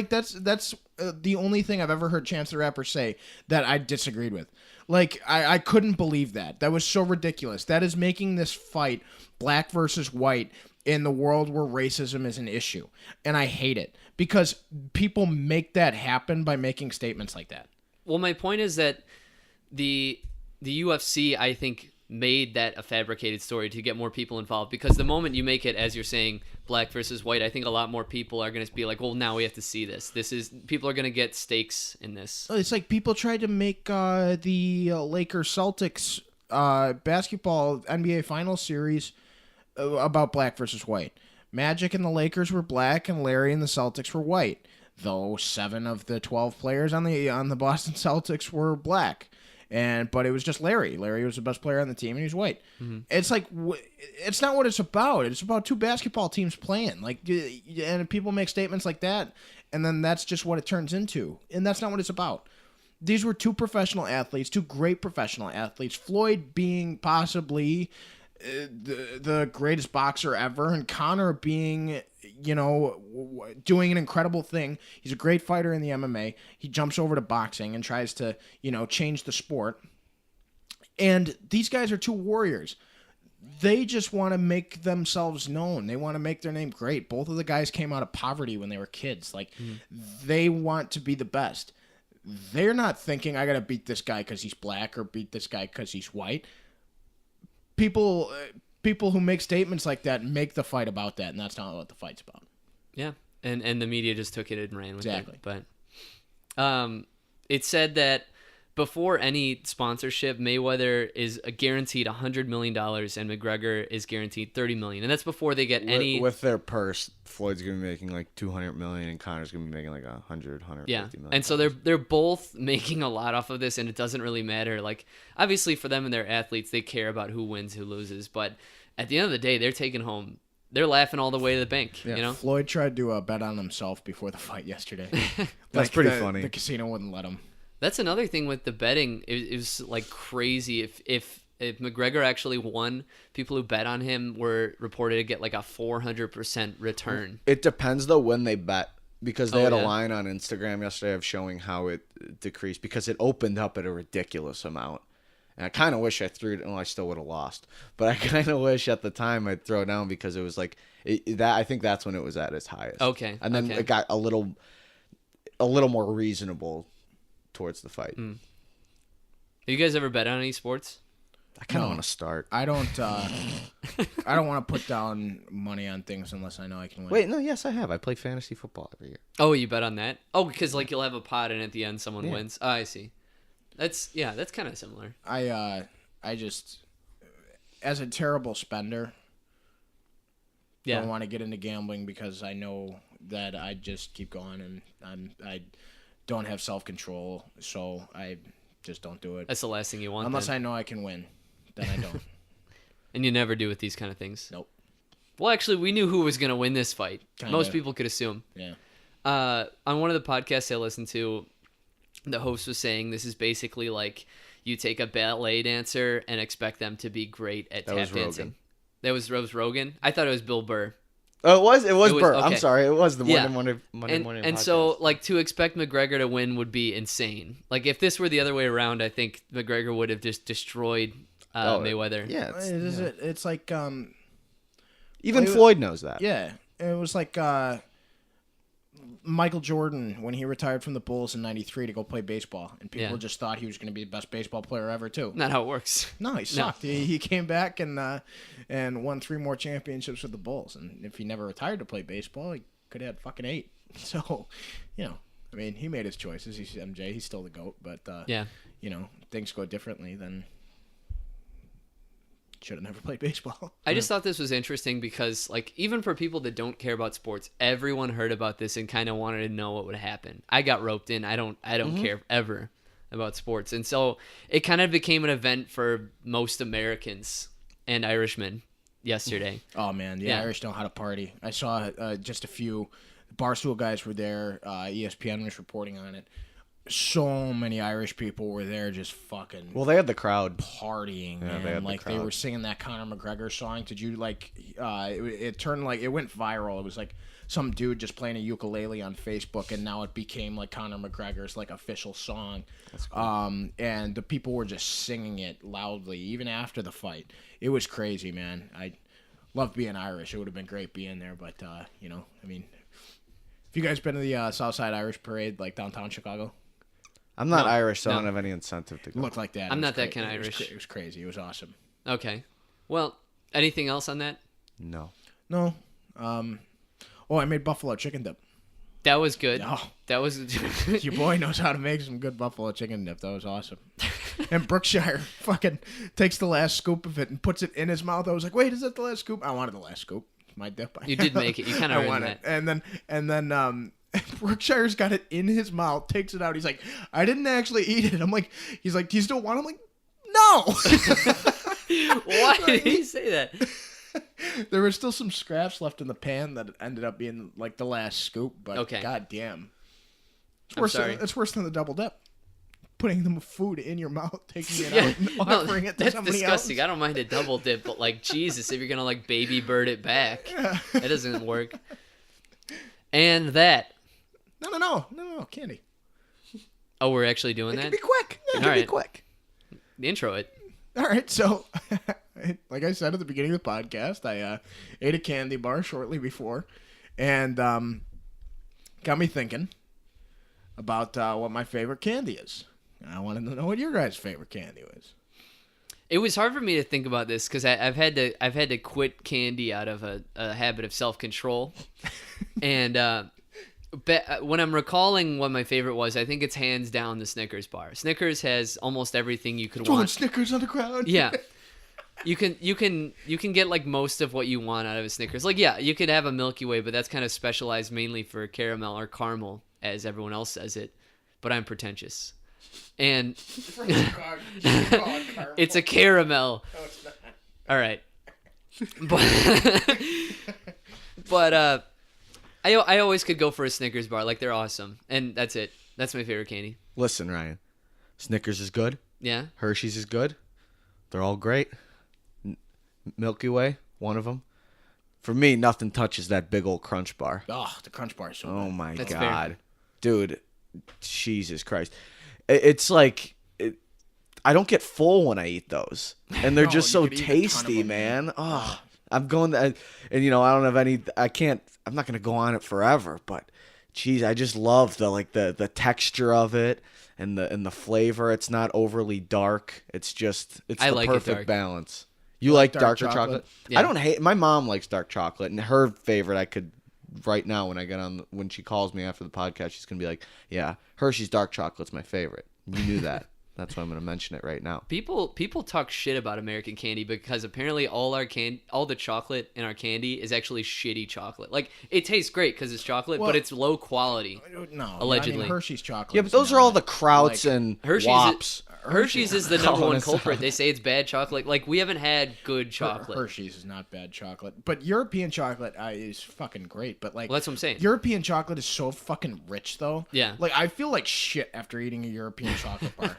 Speaker 3: That's the only thing I've ever heard Chance the Rapper say that I disagreed with. Like, I couldn't believe that. That was so ridiculous. That is making this fight black versus white in the world where racism is an issue. And I hate it because people make that happen by making statements like that.
Speaker 1: Well, my point is that the UFC, I think, made that a fabricated story to get more people involved, because the moment you make it, as you're saying, black versus white, I think a lot more people are going to be like, well, now we have to see this. People are going to get stakes in this.
Speaker 3: It's like people tried to make the Lakers Celtics basketball NBA Finals series about black versus white. Magic and the Lakers were black, and Larry and the Celtics were white. Though 7 of the 12 players on the Boston Celtics were black. But it was just Larry. Larry was the best player on the team, and he was white. Mm-hmm. It's like, it's not what it's about. It's about 2 basketball teams playing. Like, and people make statements like that, and then that's just what it turns into. And that's not what it's about. These were 2 professional athletes, 2 great professional athletes. Floyd being possibly the greatest boxer ever, and Conor being, doing an incredible thing. He's a great fighter in the MMA. He jumps over to boxing and tries to, change the sport. And these guys are 2 warriors. They just want to make themselves known. They want to make their name great. Both of the guys came out of poverty when they were kids. Like, they want to be the best. They're not thinking, I got to beat this guy because he's black or beat this guy because he's white. People who make statements like that make the fight about that, and that's not what the fight's about.
Speaker 1: Yeah, and the media just took it and ran with
Speaker 3: it.
Speaker 1: But it said that before any sponsorship, Mayweather is guaranteed $100 million, and McGregor is guaranteed $30 million, and that's before they get any.
Speaker 2: With their purse, Floyd's gonna be making like $200 million, and Conor's gonna be making like $150 million.
Speaker 1: And so they're both making a lot off of this, and it doesn't really matter. Like, obviously for them and their athletes, they care about who wins, who loses, but at the end of the day, they're taking home. They're laughing all the way to the bank.
Speaker 3: Yeah, Floyd tried to bet on himself before the fight yesterday.
Speaker 2: That's pretty funny.
Speaker 3: The casino wouldn't let him.
Speaker 1: That's another thing with the betting. It was like crazy. If McGregor actually won, people who bet on him were reported to get like a 400% return.
Speaker 2: It depends though when they bet, because they had a line on Instagram yesterday of showing how it decreased because it opened up at a ridiculous amount. And I kind of wish I threw it. Well, I still would have lost, but I kind of wish at the time I'd throw down because it was like that. I think that's when it was at its highest.
Speaker 1: Okay,
Speaker 2: and then it got a little more reasonable towards the fight.
Speaker 1: Have you guys ever bet on any sports?
Speaker 2: I kind of want to start.
Speaker 3: I don't. I don't want to put down money on things unless I know I can win.
Speaker 2: Wait, no, yes, I have. I play fantasy football every year.
Speaker 1: Oh, you bet on that? Oh, because like you'll have a pot and at the end someone wins. Oh, I see. That's kind of similar.
Speaker 3: I just, as a terrible spender, don't want to get into gambling because I know that I just keep going and I don't have self-control, so I just don't do it.
Speaker 1: That's the last thing you want.
Speaker 3: Unless I know I can win, then I don't.
Speaker 1: And you never do with these kind of things?
Speaker 3: Nope.
Speaker 1: Well, actually, we knew who was going to win this fight.
Speaker 3: Kinda.
Speaker 1: Most people could assume.
Speaker 3: Yeah.
Speaker 1: On one of the podcasts I listened to, the host was saying this is basically like you take a ballet dancer and expect them to be great at tap dancing. That was Rogan? I thought it was Bill Burr.
Speaker 2: Oh, it was Burr. Okay. I'm sorry. It was the
Speaker 1: Monday
Speaker 2: morning
Speaker 1: And
Speaker 2: podcast.
Speaker 1: so, like, to expect McGregor to win would be insane. Like, if this were the other way around, I think McGregor would have just destroyed Mayweather.
Speaker 2: Yeah.
Speaker 3: It's like...
Speaker 2: Even Floyd knows that.
Speaker 3: Yeah. It was like Michael Jordan when he retired from the Bulls in '93 to go play baseball. And people just thought he was going to be the best baseball player ever, too.
Speaker 1: Not how it works.
Speaker 3: No, he sucked. No. He came back and won 3 more championships with the Bulls. And if he never retired to play baseball, he could have had fucking 8. So, I mean, he made his choices. He's MJ. He's still the GOAT. But, things go differently, then should have never played baseball.
Speaker 1: I just thought this was interesting because, like, even for people that don't care about sports, everyone heard about this and kind of wanted to know what would happen. I got roped in. I don't care ever about sports. And so it kind of became an event for most Americans and Irishmen yesterday.
Speaker 3: Oh, man. The Irish know how to party. I saw just a few The Barstool guys were there. ESPN was reporting on it. So many Irish people were there just fucking
Speaker 2: Well, they had the crowd.
Speaker 3: partying,
Speaker 2: Yeah,
Speaker 3: man.
Speaker 2: they had the
Speaker 3: Like, they
Speaker 2: crowd.
Speaker 3: were singing that Conor McGregor song. Did you, like, it turned, like, it went viral. It was, like, some dude just playing a ukulele on Facebook, and now it became, like, Conor McGregor's, like, official song. That's cool. And the people were just singing it loudly, even after the fight. It was crazy, man. I love being Irish. It would have been great being there, but, you know, I mean, have you guys been to the Southside Irish Parade, like, downtown Chicago?
Speaker 2: I'm not
Speaker 1: No,
Speaker 2: Irish, so I
Speaker 1: no.
Speaker 2: don't have any incentive to go.
Speaker 3: Looked like that.
Speaker 1: I'm
Speaker 3: It was
Speaker 1: not that
Speaker 3: cra-
Speaker 1: kind of
Speaker 3: it was
Speaker 1: Irish.
Speaker 3: It was crazy. It was awesome.
Speaker 1: Okay. Well, anything else on that?
Speaker 2: No.
Speaker 3: No. I made buffalo chicken dip.
Speaker 1: That was good.
Speaker 3: Oh.
Speaker 1: That was.
Speaker 3: Your boy knows how to make some good buffalo chicken dip. That was awesome. And Brookshire fucking takes the last scoop of it and puts it in his mouth. I was like, wait, is that the last scoop? I wanted the last scoop. It's my dip.
Speaker 1: You did make it. You kind of
Speaker 3: I
Speaker 1: earned
Speaker 3: want
Speaker 1: that.
Speaker 3: it. And then Brookshire's got it in his mouth, takes it out. He's like, I didn't actually eat it. He's like, do you still want it? I'm like, no.
Speaker 1: Why did he say that?
Speaker 3: There were still some scraps left in the pan that ended up being like the last scoop, but
Speaker 1: Okay.
Speaker 3: goddamn.
Speaker 1: I'm sorry.
Speaker 3: It's worse than the double dip. Putting the food in your mouth, taking it
Speaker 1: Yeah,
Speaker 3: out, and
Speaker 1: no,
Speaker 3: offering it to
Speaker 1: that's
Speaker 3: somebody
Speaker 1: disgusting.
Speaker 3: else.
Speaker 1: I don't mind a double dip, but like Jesus, if you're gonna like baby bird it back, that doesn't work. And that.
Speaker 3: No, candy.
Speaker 1: Oh, we're actually doing
Speaker 3: It can
Speaker 1: that.
Speaker 3: be quick. It
Speaker 1: All
Speaker 3: can be
Speaker 1: right.
Speaker 3: quick.
Speaker 1: Intro it.
Speaker 3: All right, so like I said at the beginning of the podcast, I ate a candy bar shortly before, and got me thinking about what my favorite candy is. I wanted to know what your guys' favorite candy was.
Speaker 1: It was hard for me to think about this because I've had to quit candy out of a habit of self control, and when I'm recalling what my favorite was, I think it's hands down the Snickers bar. Snickers has almost everything you could
Speaker 3: Throwing
Speaker 1: want.
Speaker 3: Snickers on the ground.
Speaker 1: Yeah. You can get like most of what you want out of a Snickers. Like, yeah, you could have a Milky Way, but that's kind of specialized mainly for caramel or caramel, as everyone else says it. But I'm pretentious, and it's a caramel.
Speaker 3: No, it's not.
Speaker 1: All right, but I always could go for a Snickers bar. Like, they're awesome, and that's it. That's my favorite candy.
Speaker 2: Listen, Ryan. Snickers is good.
Speaker 1: Yeah.
Speaker 2: Hershey's is good. They're all great. Milky Way, one of them. For me, nothing touches that big old Crunch bar.
Speaker 3: Oh, the Crunch bar is so
Speaker 2: Oh
Speaker 3: good.
Speaker 2: my
Speaker 1: That's
Speaker 2: God.
Speaker 1: fair.
Speaker 2: Dude, Jesus Christ. It's like, I don't get full when I eat those. And they're
Speaker 3: No,
Speaker 2: just
Speaker 3: you
Speaker 2: so
Speaker 3: could eat a ton of
Speaker 2: tasty,
Speaker 3: them,
Speaker 2: man. Oh, I'm going, and you know, I don't have any, I'm not going to go on it forever, but geez, I just love the texture of it and the flavor. It's not overly dark. It's the
Speaker 1: I like it
Speaker 2: perfect
Speaker 1: dark.
Speaker 2: balance. You like
Speaker 3: dark
Speaker 2: darker chocolate?
Speaker 1: Yeah.
Speaker 2: I don't hate, my mom likes dark chocolate, and her favorite, I could, right now when she calls me after the podcast, she's going to be like, yeah, Hershey's dark chocolate's my favorite. You knew that. That's why I'm going to mention it right now.
Speaker 1: People talk shit about American candy because apparently all the chocolate in our candy is actually shitty chocolate. Like, it tastes great because it's chocolate,
Speaker 3: Well-
Speaker 1: but it's low quality.
Speaker 3: No,
Speaker 1: Allegedly.
Speaker 3: I mean, Hershey's chocolate.
Speaker 2: Yeah, but
Speaker 3: is
Speaker 2: those are all the
Speaker 3: not,
Speaker 2: Krauts
Speaker 3: like,
Speaker 2: and
Speaker 1: Hershey's
Speaker 2: Wops.
Speaker 1: Hershey's is the number
Speaker 2: Calling
Speaker 1: one
Speaker 2: us
Speaker 1: culprit.
Speaker 2: out.
Speaker 1: They say it's bad chocolate. Like, we haven't had good chocolate.
Speaker 3: Hershey's is not bad chocolate, but European chocolate is fucking great. But like,
Speaker 1: Well, that's what I'm saying.
Speaker 3: European chocolate is so fucking rich, though.
Speaker 1: Yeah.
Speaker 3: Like, I feel like shit after eating a European chocolate bar.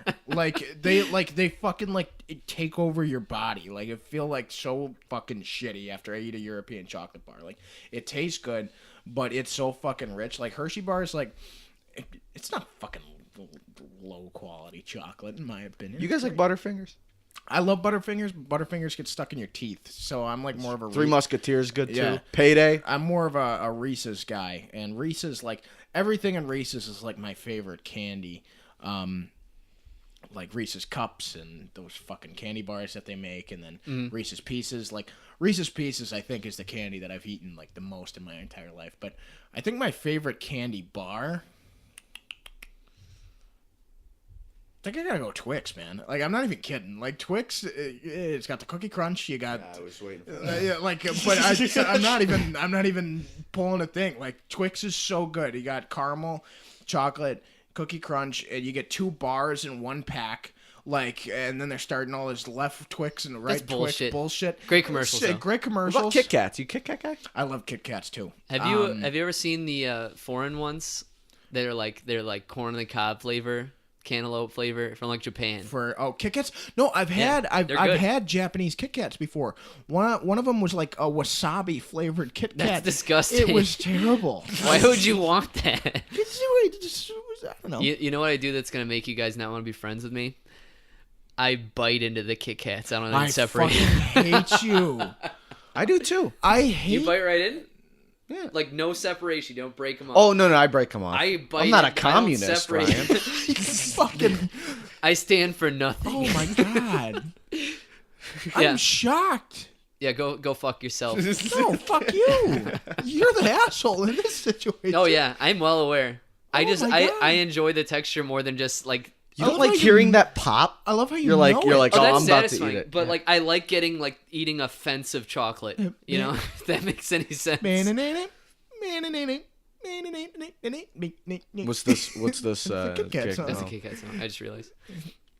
Speaker 3: they fucking like take over your body. Like, it feel like so fucking shitty after I eat a European chocolate bar. Like, it tastes good, but it's so fucking rich. Like, Hershey bars, like, it's not fucking low quality chocolate in my opinion.
Speaker 2: You guys like Butterfingers?
Speaker 3: I love Butterfingers, but Butterfingers get stuck in your teeth. So I'm like more of a
Speaker 2: Three Musketeers good too.
Speaker 3: Yeah.
Speaker 2: Payday.
Speaker 3: I'm more of a Reese's guy, and Reese's, like, everything in Reese's is like my favorite candy. Like Reese's Cups and those fucking candy bars that they make, and then Reese's Pieces. Like, Reese's Pieces, I think, is the candy that I've eaten like the most in my entire life. But I think my favorite candy bar, I think I gotta go Twix, man. Like, I'm not even kidding. Like, Twix, it's got the cookie crunch. You got,
Speaker 2: I was waiting for
Speaker 3: yeah, like, but I'm not even pulling a thing. Like, Twix is so good. You got caramel, chocolate, cookie crunch, and you get 2 bars in one pack. Like, and then they're starting all this left Twix and right Twix bullshit.
Speaker 1: Great commercials, though.
Speaker 3: Great
Speaker 2: What
Speaker 3: commercials.
Speaker 2: about Kit Kats? You Kit Kat guy?
Speaker 3: I love Kit Kats too.
Speaker 1: Have you ever seen the foreign ones? They're like corn on the cob flavor, cantaloupe flavor from like Japan.
Speaker 3: Kit Kats? No, I've had Japanese Kit Kats before. One of them was like a wasabi flavored Kit Kat.
Speaker 1: That's disgusting.
Speaker 3: It was terrible.
Speaker 1: Why would you want that?
Speaker 3: I don't know.
Speaker 1: You know what I do that's gonna make you guys not want to be friends with me? I bite into the Kit Kats. I don't even separate.
Speaker 3: I hate you.
Speaker 2: I do too.
Speaker 1: You bite right in?
Speaker 2: Yeah.
Speaker 1: Like no separation. You don't break them off.
Speaker 2: Oh no, I break them off.
Speaker 1: I bite.
Speaker 2: I'm not a
Speaker 1: I don't
Speaker 2: communist,
Speaker 1: separate.
Speaker 2: Ryan.
Speaker 3: Fucking.
Speaker 1: I stand for nothing.
Speaker 3: Oh my god.
Speaker 1: Yeah.
Speaker 3: I'm shocked.
Speaker 1: Yeah, go fuck yourself.
Speaker 3: No, fuck you. You're the asshole in this situation.
Speaker 1: Oh yeah, I'm well aware.
Speaker 3: Oh my God.
Speaker 1: I enjoy the texture more than just like.
Speaker 2: You don't like hearing that pop?
Speaker 3: I love how
Speaker 2: you're like,
Speaker 3: know it.
Speaker 1: Oh,
Speaker 2: I'm
Speaker 1: that's
Speaker 2: about to
Speaker 1: satisfying.
Speaker 2: eat it.
Speaker 1: But like, I like eating offensive chocolate. You know, if that makes any sense.
Speaker 2: What's this? What's this?
Speaker 3: Kit Kat song.
Speaker 1: That's a Kit Kat song. I just realized.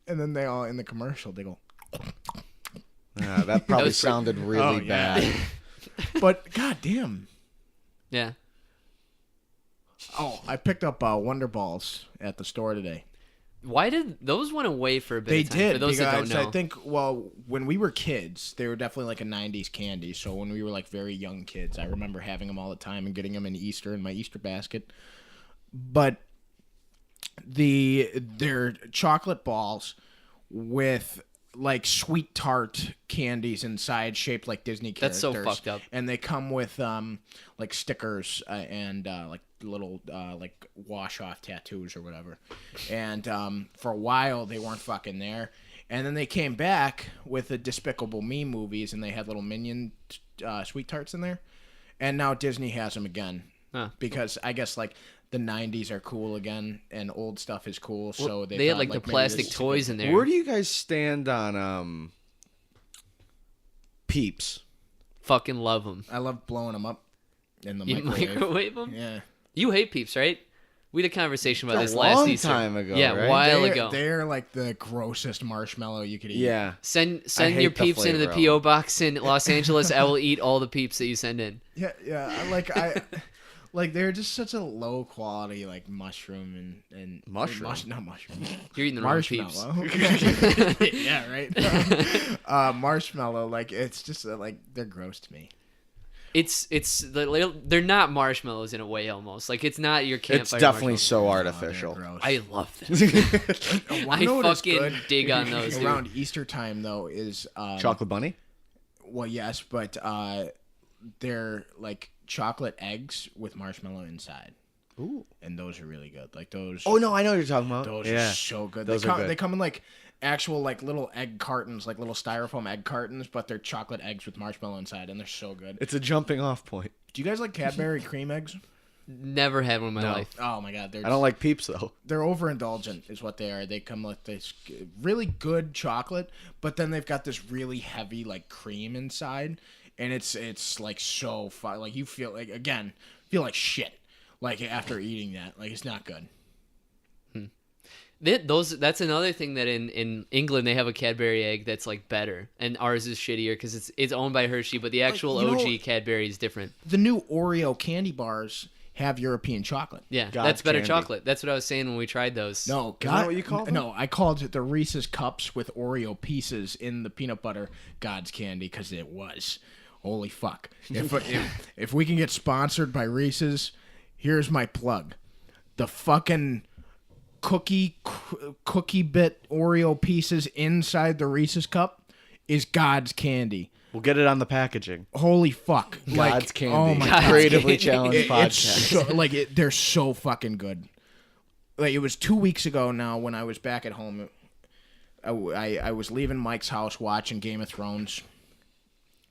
Speaker 3: And then they all in the commercial they go.
Speaker 2: Yeah, that probably
Speaker 1: was
Speaker 2: sounded really bad.
Speaker 3: But goddamn.
Speaker 1: Yeah.
Speaker 3: Oh, I picked up Wonder Balls at the store today.
Speaker 1: Why did those went away for a bit?
Speaker 3: They
Speaker 1: of time,
Speaker 3: did
Speaker 1: for those that don't
Speaker 3: because
Speaker 1: know.
Speaker 3: I think when we were kids, they were definitely like a '90s candy. So when we were like very young kids, I remember having them all the time and getting them in Easter in my Easter basket. But they're chocolate balls with like sweet tart candies inside, shaped like Disney characters.
Speaker 1: That's so fucked up.
Speaker 3: And they come with like stickers and like little like wash off tattoos or whatever. And for a while they weren't fucking there, and then they came back with the Despicable Me movies, and they had little Minion sweet tarts in there, and now Disney has them again. Because I guess like the 90s are cool again and old stuff is cool, so
Speaker 1: they had like the plastic toys in there.
Speaker 2: Where do you guys stand on Peeps?
Speaker 1: Fucking love them.
Speaker 3: I love blowing them up in the
Speaker 1: You microwave them?
Speaker 3: Yeah.
Speaker 1: You hate Peeps, right? We had a conversation about
Speaker 2: A
Speaker 1: this last
Speaker 2: long
Speaker 1: Easter.
Speaker 2: time ago,
Speaker 1: Yeah,
Speaker 2: right?
Speaker 1: a while ago.
Speaker 3: They're like the grossest marshmallow you could eat.
Speaker 2: Yeah.
Speaker 1: Send
Speaker 2: I hate
Speaker 1: your
Speaker 2: the
Speaker 1: Peeps into the
Speaker 2: flavor
Speaker 1: P.O.
Speaker 2: of
Speaker 1: box in Los Angeles. I will eat all the Peeps that you send in.
Speaker 3: Yeah. Like they're just such a low quality like mushroom and
Speaker 2: Mushroom?
Speaker 3: not mushroom.
Speaker 1: You're eating the wrong Peeps.
Speaker 3: Marshmallow. Yeah, right. Marshmallow, like it's just like they're gross to me.
Speaker 1: They're not marshmallows in a way almost. Like it's not your campfire.
Speaker 2: It's definitely
Speaker 1: marshmallows.
Speaker 2: so artificial.
Speaker 3: Gross.
Speaker 1: I love them. I
Speaker 3: know what is
Speaker 1: fucking
Speaker 3: good
Speaker 1: dig on those. Dude.
Speaker 3: around Easter time though is
Speaker 2: Chocolate bunny?
Speaker 3: well, yes, but they're like chocolate eggs with marshmallow inside.
Speaker 2: Ooh.
Speaker 3: And those are really good. Like those.
Speaker 2: Oh no, I know what you're talking about.
Speaker 3: Those
Speaker 2: yeah.
Speaker 3: are so good.
Speaker 2: Those are good.
Speaker 3: They come in like actual like little egg cartons, like little styrofoam egg cartons, but they're chocolate eggs with marshmallow inside, and they're so good.
Speaker 2: It's a jumping off point.
Speaker 3: Do you guys like Cadbury cream eggs?
Speaker 1: Never had one in my life.
Speaker 3: Oh my god,
Speaker 2: I don't like Peeps though.
Speaker 3: they're overindulgent is what they are. They come with this really good chocolate, but then they've got this really heavy like cream inside, and it's like so fun. Like you feel like shit like after eating that. Like it's not good.
Speaker 1: That's another thing that in England they have a Cadbury egg that's like better, and ours is shittier because it's owned by Hershey, but the actual OG Cadbury is different.
Speaker 3: The new Oreo candy bars have European chocolate.
Speaker 1: Yeah,
Speaker 2: God's
Speaker 1: that's better
Speaker 2: candy.
Speaker 1: chocolate. That's what I was saying when we tried those.
Speaker 3: No,
Speaker 2: Is that what you called them?
Speaker 3: No, I called it the Reese's Cups with Oreo pieces in the peanut butter God's candy because it was. Holy fuck. If we can get sponsored by Reese's, here's my plug. The fucking cookie bit Oreo pieces inside the Reese's cup is God's candy.
Speaker 2: We'll get it on the packaging.
Speaker 3: Holy fuck.
Speaker 2: God's candy.
Speaker 3: Oh my God.
Speaker 2: Creatively challenged
Speaker 3: It's
Speaker 2: podcast.
Speaker 3: so, they're so fucking good. Like it was 2 weeks ago now when I was back at home. I was leaving Mike's house watching Game of Thrones.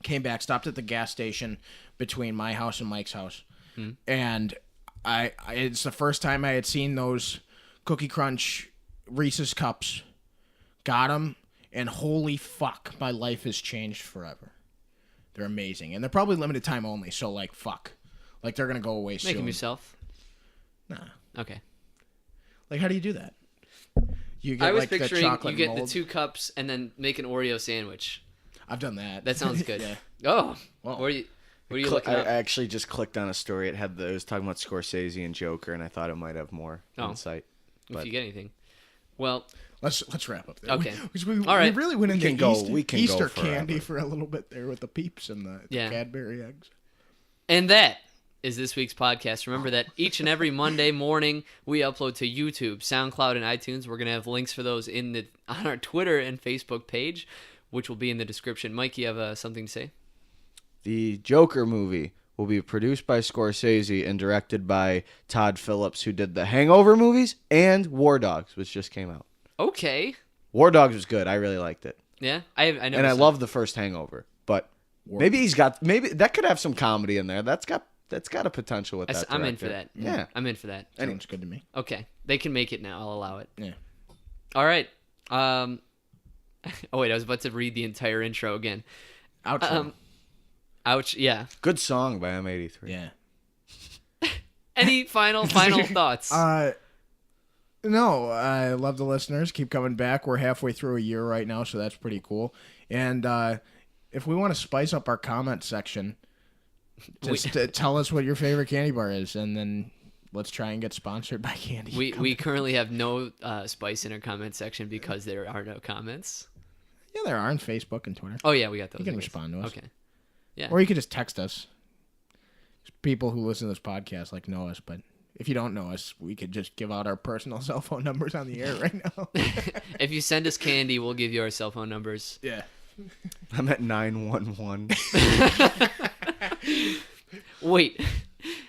Speaker 3: Came back, stopped at the gas station between my house and Mike's house. And it's the first time I had seen those Cookie Crunch Reese's Cups. Got them. And holy fuck, my life has changed forever. They're amazing. And they're probably limited time only, so like, fuck. Like, they're going to go away soon.
Speaker 1: Make them yourself?
Speaker 3: Nah.
Speaker 1: Okay.
Speaker 3: Like, how do you do that? You get
Speaker 1: I was
Speaker 3: like the
Speaker 1: picturing
Speaker 3: chocolate
Speaker 1: you get
Speaker 3: mold.
Speaker 1: the 2 cups and then make an Oreo sandwich.
Speaker 3: I've done that.
Speaker 1: That sounds good.
Speaker 3: Yeah.
Speaker 1: Oh,
Speaker 3: Well,
Speaker 1: what are you looking
Speaker 2: I
Speaker 1: up?
Speaker 2: actually just clicked on a story. It was talking about Scorsese and Joker, and I thought it might have more insight.
Speaker 1: If
Speaker 2: But
Speaker 1: you get anything. Well,
Speaker 3: Let's wrap up there.
Speaker 1: Okay.
Speaker 3: We
Speaker 1: All right.
Speaker 3: we really went
Speaker 2: We
Speaker 3: into
Speaker 2: can go-
Speaker 3: Easter,
Speaker 2: we can go
Speaker 3: Easter
Speaker 2: forever.
Speaker 3: candy for a little bit there with the Peeps and the
Speaker 1: Yeah.
Speaker 3: Cadbury eggs.
Speaker 1: and that is this week's podcast. Remember that each and every Monday morning we upload to YouTube, SoundCloud, and iTunes. We're gonna have links for those on our Twitter and Facebook page, which will be in the description. Mike, you have something to say?
Speaker 2: The Joker movie will be produced by Scorsese and directed by Todd Phillips, who did the Hangover movies and War Dogs, which just came out.
Speaker 1: Okay.
Speaker 2: War Dogs was good. I really liked it.
Speaker 1: Yeah, I never.
Speaker 2: And I
Speaker 1: saw
Speaker 2: love the first Hangover, but maybe that could have some comedy in there. That's got a potential with that.
Speaker 1: I'm in
Speaker 2: director.
Speaker 1: for that.
Speaker 2: Yeah.
Speaker 1: I'm in for that.
Speaker 3: Sounds good to me.
Speaker 1: Okay, they can make it now. I'll allow it.
Speaker 3: Yeah.
Speaker 1: All right. Oh wait, I was about to read the entire intro again.
Speaker 3: Outro.
Speaker 1: Ouch. Yeah.
Speaker 2: Good song by M83.
Speaker 3: Yeah.
Speaker 1: Any final thoughts?
Speaker 3: No, I love the listeners. Keep coming back. We're halfway through a year right now, so that's pretty cool. And if we want to spice up our comment section, just tell us what your favorite candy bar is, and then let's try and get sponsored by Candy.
Speaker 1: We currently have no spice in our comment section because there are no comments.
Speaker 3: Yeah, there are on Facebook and Twitter.
Speaker 1: Oh yeah, we got those.
Speaker 3: You can
Speaker 1: I guess.
Speaker 3: respond to us.
Speaker 1: Okay. Yeah.
Speaker 3: Or you could just text us. People who listen to this podcast know us, but if you don't know us, we could just give out our personal cell phone numbers on the air right now.
Speaker 1: If you send us candy, we'll give you our cell phone numbers.
Speaker 3: Yeah.
Speaker 2: I'm at 911.
Speaker 1: Wait,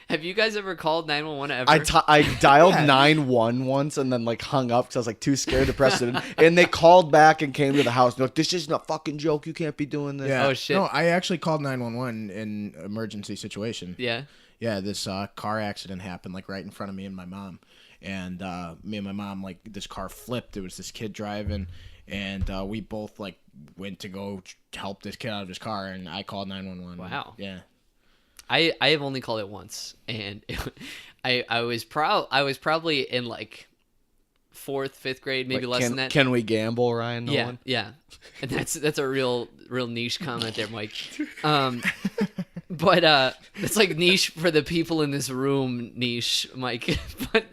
Speaker 1: have you guys ever called 911 ever?
Speaker 2: I dialed 911 once and then hung up because I was too scared to press it. And they called back and came to the house. And they're like, this isn't a fucking joke. You can't be doing this.
Speaker 3: Yeah.
Speaker 1: Oh, shit.
Speaker 3: No, I actually called 911 in emergency situation.
Speaker 1: Yeah.
Speaker 3: Yeah, this car accident happened right in front of me and my mom. And me and my mom, this car flipped. There was this kid driving, and we both went to go help this kid out of his car, and I called 911.
Speaker 1: Wow.
Speaker 3: Yeah.
Speaker 1: I have only called it once, and I was probably in 4th, 5th grade, maybe less than that.
Speaker 2: Can we gamble, Ryan Nolan?
Speaker 1: Yeah. And that's a real niche comment there, Mike. But it's niche for the people in this room, niche, Mike. But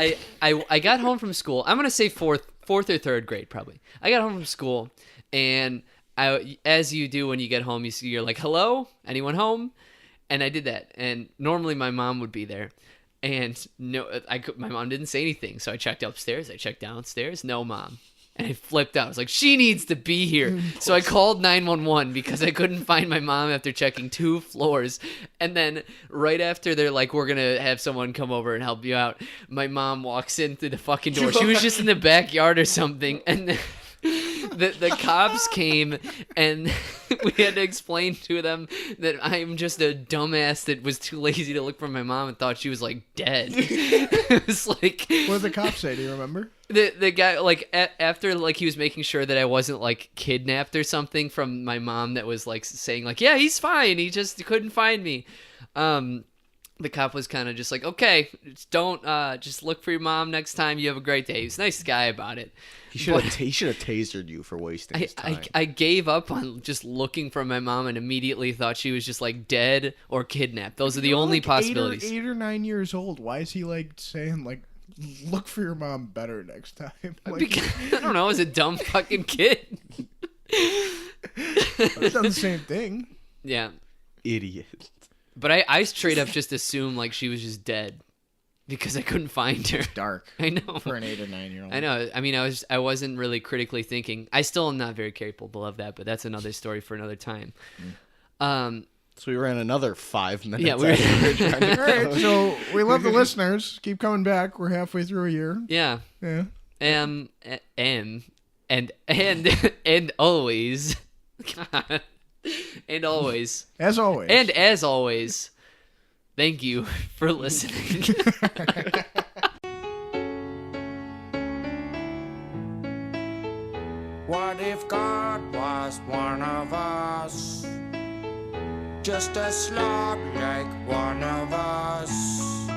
Speaker 1: I got home from school. I'm gonna say 4th or 3rd grade probably. I got home from school, and as you do when you get home, you're like, "Hello, anyone home?" And I did that. And normally my mom would be there, and my mom didn't say anything. So I checked upstairs. I checked downstairs. No mom. And I flipped out. I was like, she needs to be here. So I called 911 because I couldn't find my mom after checking 2 floors. And then right after they're like, we're going to have someone come over and help you out, my mom walks in through the fucking door. She was just in the backyard or something. And then the cops came, and we had to explain to them that I'm just a dumbass that was too lazy to look for my mom and thought she was dead. It was
Speaker 3: What did the cops say? Do you remember?
Speaker 1: The guy after he was making sure that I wasn't kidnapped or something from my mom, that was saying yeah, he's fine, he just couldn't find me. The cop was kind of just okay, don't just look for your mom next time. You have a great day. He was a nice guy about it.
Speaker 2: He should have tasered you for wasting his time.
Speaker 1: I gave up on just looking for my mom and immediately thought she was just dead or kidnapped. Those are the only possibilities.
Speaker 3: 8 or 9 years old. Why is he saying look for your mom better next time?
Speaker 1: Because, I don't know, I was a dumb fucking kid.
Speaker 3: I've done the same thing.
Speaker 1: Yeah.
Speaker 2: Idiot.
Speaker 1: But I straight up just assumed she was just dead because I couldn't find her.
Speaker 3: Dark.
Speaker 1: I know.
Speaker 3: For an 8 or 9 year old.
Speaker 1: I know. I mean, I wasn't really critically thinking. I still am not very capable of that, but that's another story for another time.
Speaker 2: So we ran another 5 minutes.
Speaker 1: Yeah,
Speaker 3: All right, so we love the listeners. Keep coming back. We're halfway through a year.
Speaker 1: Yeah.
Speaker 3: Yeah.
Speaker 1: And always. God. And always.
Speaker 3: As always.
Speaker 1: And as always, thank you for listening.
Speaker 4: What if God was one of us? Just a slob like one of us.